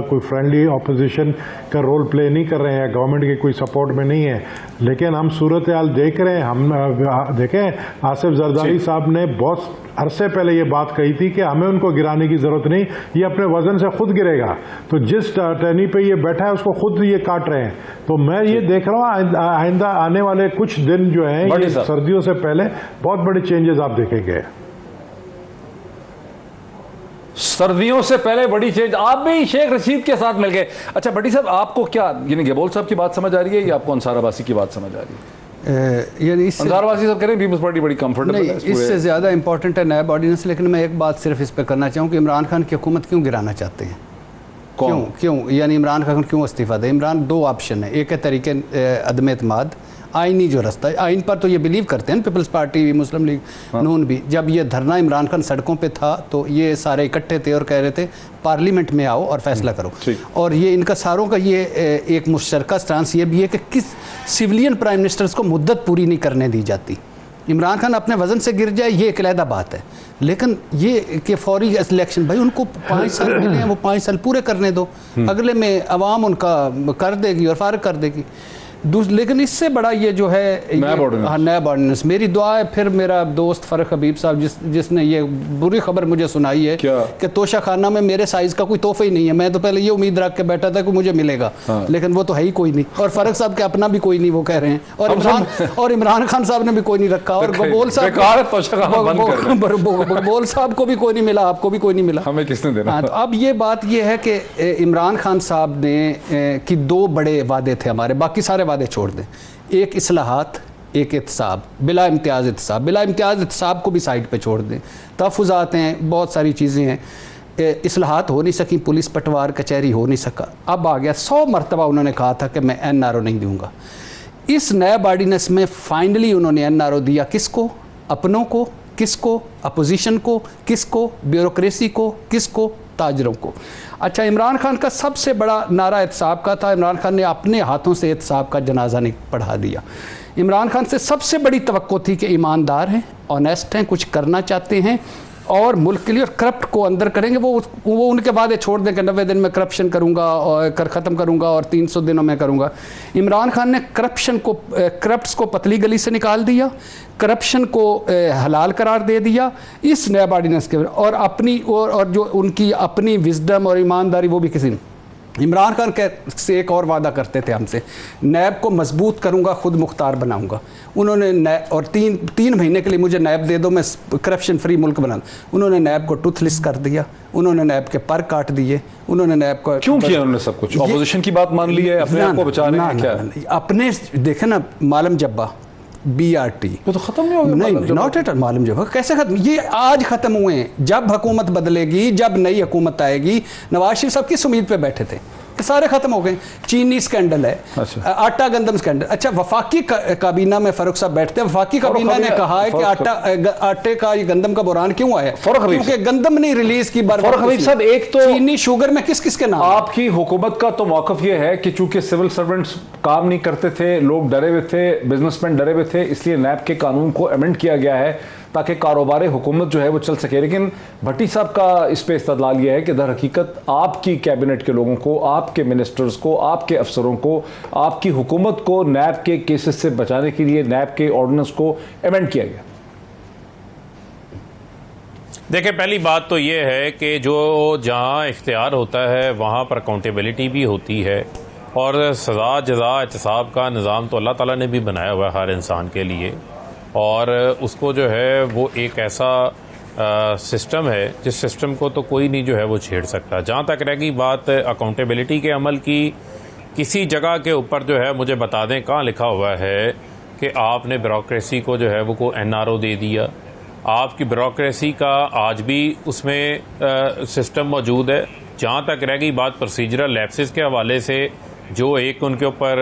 कोई फ्रेंडली अपोजिशन का रोल प्ले नहीं कर रहे हैं, गवर्नमेंट के कोई सपोर्ट में नहीं है, लेकिन हम सूरत हाल देख रहे हैं। हम देखें, आसिफ जरदारी साहब ने बहुत अरसे पहले ये बात कही थी कि हमें उनको गिराने की जरूरत नहीं, ये अपने वजन से खुद गिरेगा। तो जिस टहनी पे ये बैठा है उसको खुद ये काट रहे हैं। तो मैं ये देख रहा हूँ आइंदा आने वाले कुछ दिन जो हैं ये सर्दियों से पहले बहुत बड़े चेंजेस आप देखेंगे। सर्दियों से पहले बड़ी चेंज, आप भी शेख रशीद के साथ मिल गए। अच्छा भट्टी साहब, आपको क्या यानी गेबोल साहब की बात समझ आ रही है या आपको अंसार अब्बासी की बात समझ आ रही है? यानी अंसार अब्बासी साहब कह रहे हैं पीपल्स पार्टी बड़ी कंफर्टेबल है, इससे ज़्यादा इंपॉर्टेंट है नैब ऑर्डिनेंस। लेकिन मैं एक बात सिर्फ इस पर करना चाहूँ कि इमरान खान की हुकूमत क्यों गिराना चाहते हैं? क्यों यानी इमरान खान क्यों इस्तीफ़ा दे? इमरान दो ऑप्शन है, एक है तरीके अदम एतमाद, आइनी जो रास्ता है, आइन पर तो ये बिलीव करते हैं पीपल्स पार्टी, मुस्लिम लीग, नून भी। जब ये धरना इमरान खान सड़कों पे था तो ये सारे इकट्ठे थे और कह रहे थे पार्लियामेंट में आओ और फैसला करो। और ये इनका सारों का ये एक मुश्तरका स्टांस ये भी है कि किस सिविलियन प्राइम मिनिस्टर्स को मुद्दत पूरी नहीं करने दी जाती। इमरान खान अपने वजन से गिर जाए ये एक अलहदा बात है, लेकिन ये कि फौरी इलेक्शन, भाई उनको 5 साल मिले हैं, वो 5 साल पूरे करने दो, अगले में अवाम उनका कर देगी और फारग कर देगी। लेकिन इससे बड़ा ये जो है नैब ऑर्डिनेंस, मेरी दुआ है। फिर मेरा दोस्त फ़रक हबीब साहब जिसने ये बुरी खबर मुझे सुनाई है कि तोशा खाना में मेरे साइज़ का कोई तोहफा ही नहीं है। मैं तो पहले ये उम्मीद रख के बैठा था कि मुझे मिलेगा, लेकिन वो तो है ही कोई नहीं। और फ़रक साहब के अपना भी कोई नहीं, वो कह रहे हैं। और इमरान खान साहब ने भी कोई नहीं रखा, और गबोल साहब को भी कोई नहीं मिला, आपको भी कोई नहीं मिला, हमें किसने देना? तो अब ये बात ये है कि इमरान खान साहब ने कि 2 बड़े वादे थे हमारे, बाकी सारे वादे छोड़ दें। एक इस्लाहात, एक एहतसाब, बिला इम्तियाज़ एहतसाब। बिला इम्तियाज़ एहतसाब को भी साइड पे छोड़ दें। तहफ़्फ़ुज़ात हैं, बहुत सारी चीज़ें हैं। इस्लाहात हो नहीं सकी, पुलिस पटवार कचहरी हो नहीं सका। अब आ गया 100 मरतबा उन्होंने कहा था कि मैं NRO नहीं दूंगा। इस नैब ऑर्डिनेंस में फाइनली उन्होंने NRO दिया। किसको? अपनों को, किसको? अपोजिशन को, किसको? ब्यूरोक्रेसी को, किसको? ताजरों को। अच्छा, इमरान खान का सबसे बड़ा नारा एहतसाब का था। इमरान खान ने अपने हाथों से एहतसाब का जनाजा नहीं पढ़ा दिया। इमरान खान से सबसे बड़ी तवक्को थी कि ईमानदार हैं, ऑनेस्ट हैं, कुछ करना चाहते हैं और मुल्क के लिए, और करप्ट को अंदर करेंगे। वो उनके वादे छोड़ दें कि 90 दिन में करप्शन करूंगा और ख़त्म करूंगा और 300 दिनों में करूंगा। इमरान खान ने करप्ट्स को पतली गली से निकाल दिया, करप्शन को हलाल करार दे दिया इस नैब ऑर्डिनेंस के। और अपनी और जो उनकी अपनी विजडम और ईमानदारी, वो भी किसी ने। इमरान खान से एक और वादा करते थे हमसे, नैब को मजबूत करूंगा, खुद मुख्तार बनाऊंगा। उन्होंने और 3 महीने के लिए मुझे नैब दे दो, मैं करप्शन फ्री मुल्क बना। उन्होंने नैब को टूथलेस कर दिया, उन्होंने नैब के पर काट दिए, उन्होंने नैब को क्यों किया? उन्होंने सब कुछ अपोजिशन की बात मान ली है, अपने आप को बचाने हैं क्या? अपने देखे ना, मालम जब्बा BRT वो तो खत्म नहीं होगा। नहीं, नॉट एट ऑल। मालूम जब कैसे खत्म? ये आज खत्म हुए हैं। जब हुकूमत बदलेगी, जब नई हुकूमत आएगी, नवाज शरीफ सब किस उम्मीद पे बैठे थे? सारे खत्म हो गए। चीनी स्कैंडल है, अच्छा। आटा गंदम स्कैंडल। अच्छा, वफाकी काबीना में फारूक साहब बैठते हैं। वफाकी काबीना ने कहा है कि आटे का ये गंदम का बुरान क्यों आया? क्योंकि गंदम नहीं रिलीज की बार। साहब, एक तो चीनी शुगर में किस किस के नाम? आपकी हुकूमत का तो मौकफ ये है कि चूंकि सिविल सर्वेंट्स काम नहीं करते थे, लोग डरे हुए थे, बिजनेसमैन डरे हुए थे, इसलिए नैब के कानून को अमेंड किया गया है ताकि कारोबार हुकूमत जो है वो चल सके। लेकिन भट्टी साहब का इस पे इस्तदलाल ये है कि दर हकीकत आपकी कैबिनेट के लोगों को, आपके मिनिस्टर्स को, आपके अफसरों को, आपकी हुकूमत को नैब के केसेस से बचाने के लिए नैब के ऑर्डिनेंस को अमेंड किया गया। देखिए, पहली बात तो ये है कि जो जहाँ इख्तियार होता है वहाँ पर अकाउंटेबिलिटी भी होती है, और सज़ा जज़ा एहतसाब का निज़ाम तो अल्लाह ताला ने भी बनाया हुआ है हर इंसान के लिए, और उसको जो है वो एक ऐसा सिस्टम है जिस सिस्टम को तो कोई नहीं जो है वो छेड़ सकता। जहाँ तक रह गई बात अकाउंटेबिलिटी के अमल की, किसी जगह के ऊपर जो है मुझे बता दें कहाँ लिखा हुआ है कि आपने ब्यूरोक्रेसी को जो है वो को NRO दे दिया। आपकी ब्यूरोक्रेसी का आज भी उसमें सिस्टम मौजूद है। जहाँ तक रह गई बात प्रोसीजरल लैप्सेस के हवाले से, जो एक उनके ऊपर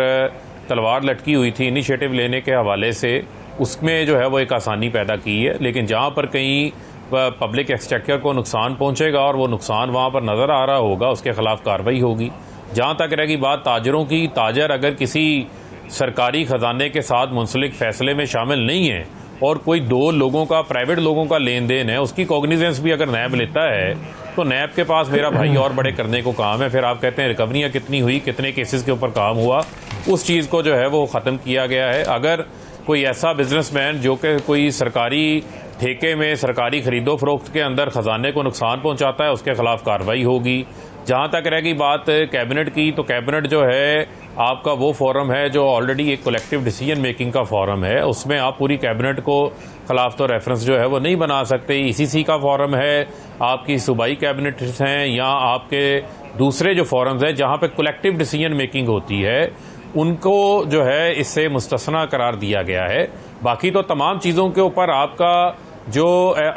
तलवार लटकी हुई थी इनिशिएटिव लेने के हवाले से, उसमें जो है वो एक आसानी पैदा की है। लेकिन जहाँ पर कहीं पब्लिक एक्सचेकर को नुकसान पहुंचेगा और वो नुकसान वहाँ पर नज़र आ रहा होगा, उसके खिलाफ कार्रवाई होगी। जहाँ तक रहेगी बात ताजरों की, ताजर अगर किसी सरकारी ख़जाने के साथ मुंसलिक फैसले में शामिल नहीं है और कोई 2 लोगों का, प्राइवेट लोगों का लेन देन है, उसकी कॉग्निजेंस भी अगर नैब लेता है तो नैब के पास मेरा भाई और बड़े करने को काम है। फिर आप कहते हैं रिकवरियाँ कितनी हुई, कितने केसेस के ऊपर काम हुआ, उस चीज़ को जो है वो ख़त्म किया गया है। अगर कोई ऐसा बिजनेसमैन जो कि कोई सरकारी ठेके में, सरकारी खरीदो फरोख्त के अंदर ख़जाने को नुकसान पहुंचाता है, उसके खिलाफ कार्रवाई होगी। जहां तक रहेगी बात कैबिनेट की, तो कैबिनेट जो है आपका वो फोरम है जो ऑलरेडी एक कलेक्टिव डिसीजन मेकिंग का फोरम है, उसमें आप पूरी कैबिनेट को खिलाफ तो रेफरेंस जो है वो नहीं बना सकते। ईसीसी का फोरम है, आपकी सूबाई कैबिनेट हैं या आपके दूसरे जो फोरम्स हैं जहां पे कलेक्टिव डिसीजन मेकिंग होती है, उनको जो है इससे मुस्तस्ना करार दिया गया है। बाकी तो तमाम चीज़ों के ऊपर आपका जो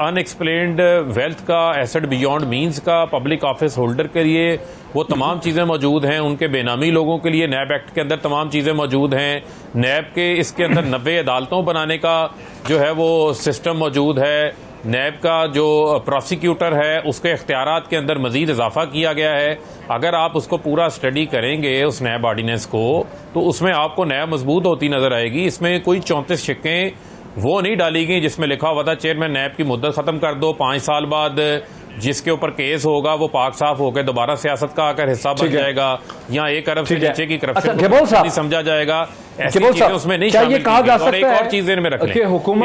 अनएक्सप्लेन्ड वेल्थ का, एसेट बियॉन्ड मींस का पब्लिक ऑफिस होल्डर के लिए वो तमाम चीज़ें मौजूद हैं, उनके बेनामी लोगों के लिए नैब एक्ट के अंदर तमाम चीज़ें मौजूद हैं। नैब के इसके अंदर 90 अदालतों बनाने का जो है वो सिस्टम मौजूद है। नैब का जो प्रोसिक्यूटर है उसके इख्तियारात के अंदर मजीद इजाफा किया गया है। अगर आप उसको पूरा स्टडी करेंगे उस नैब ऑर्डिनेंस को, तो उसमें आपको नैब मजबूत होती नजर आएगी। इसमें कोई 34 शिक्कें वो नहीं डाली गई जिसमें लिखा हुआ था चेयरमैन नैब की मुद्दत खत्म कर दो, 5 साल बाद जिसके ऊपर केस होगा वो पाक साफ होकर दोबारा सियासत का आकर हिस्सा बन जाएगा, या 1 अरब से नीचे की करप्शन नहीं समझा जाएगा। ऐसी चीजें उसमें नहीं शामिल की गई। और एक और चीज में रख लें,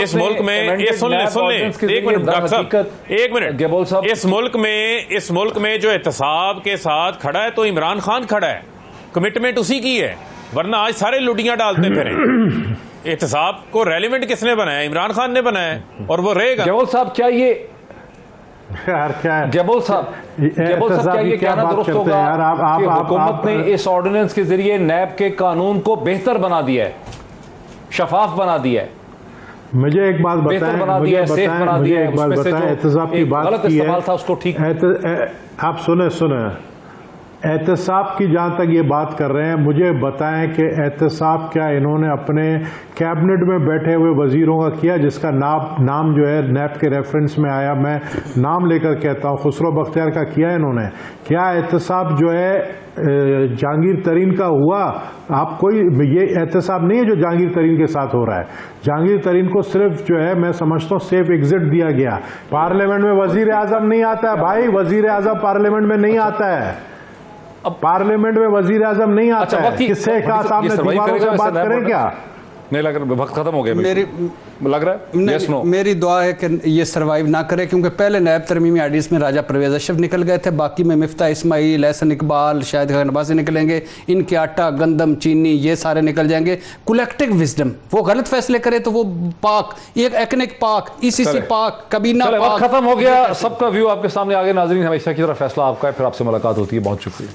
इस मुल्क में, ये सुन लें 1 मिनट डॉक्टर साहब, 1 मिनट, इस मुल्क में जो एहतसाब के साथ खड़ा है तो इमरान खान खड़ा है, कमिटमेंट उसी की है, वरना आज सारे लुटियां डालते फिरें। एहतसाब को रेलिवेंट किसने बनाया? इमरान खान ने बनाया और वो रहेगा। गबोल साहब क्या ये यार क्या है गबोल साहब क्या ये कहना दुरुस्त होगा कि हुकूमत ने इस ऑर्डिनेंस के जरिए नैब के कानून को बेहतर बना दिया है, शफाफ बना दिया है, मुझे एक बात बताएं, बना दिया है, सेफ बना दिया है, बात बताएं, एहतसाब की बात गलत की है, इस्तेमाल था उसको ठीक, आप सुने एहतसाब की जहां तक ये बात कर रहे हैं, मुझे बताएं कि एहतसाब क्या इन्होंने अपने कैबिनेट में बैठे हुए वजीरों का किया जिसका नाम जो है नैब के रेफरेंस में आया, मैं नाम लेकर कहता हूं, खुसरो बख्तियार का किया इन्होंने? क्या एहतसाब जो है जहांगीर तरीन का हुआ? आप कोई ये एहतसाब नहीं है जो जहांगीर तरीन के साथ हो रहा है। जहांगीर तरीन को सिर्फ जो है मैं समझता हूँ सेफ एग्जिट दिया गया। पार्लियामेंट में वजीर आजम नहीं आता है भाई, वजीर आजम पार्लियामेंट में नहीं आता है, अब पार्लियामेंट में वजीर आजम नहीं आता है। किससे कहा सामने दीवारों से बात करें क्या? नहीं लग रहा, वक्त खत्म हो गया लग रहा है। yes, no. मेरी दुआ है कि ये सरवाइव ना करे, क्योंकि पहले नैब तरमीमी आईडीज में राजा परवेज अशरफ निकल गए थे, बाकी में मिफ्ता इस्माइल, एहसन इकबाल, शाहिद खान अब्बासी निकलेंगे, इनके आटा, गंदम, चीनी ये सारे निकल जाएंगे। कलेक्टिव विजडम, वो गलत फैसले करे तो वो पाक, एक पाक, ईसीसी पाक, कबीना पाक। खत्म हो गया, सबका व्यू आपके सामने आ गया। नाज़रीन, हमेशा की तरह फैसला आपका है। फिर आपसे मुलाकात होती है। बहुत शुक्रिया।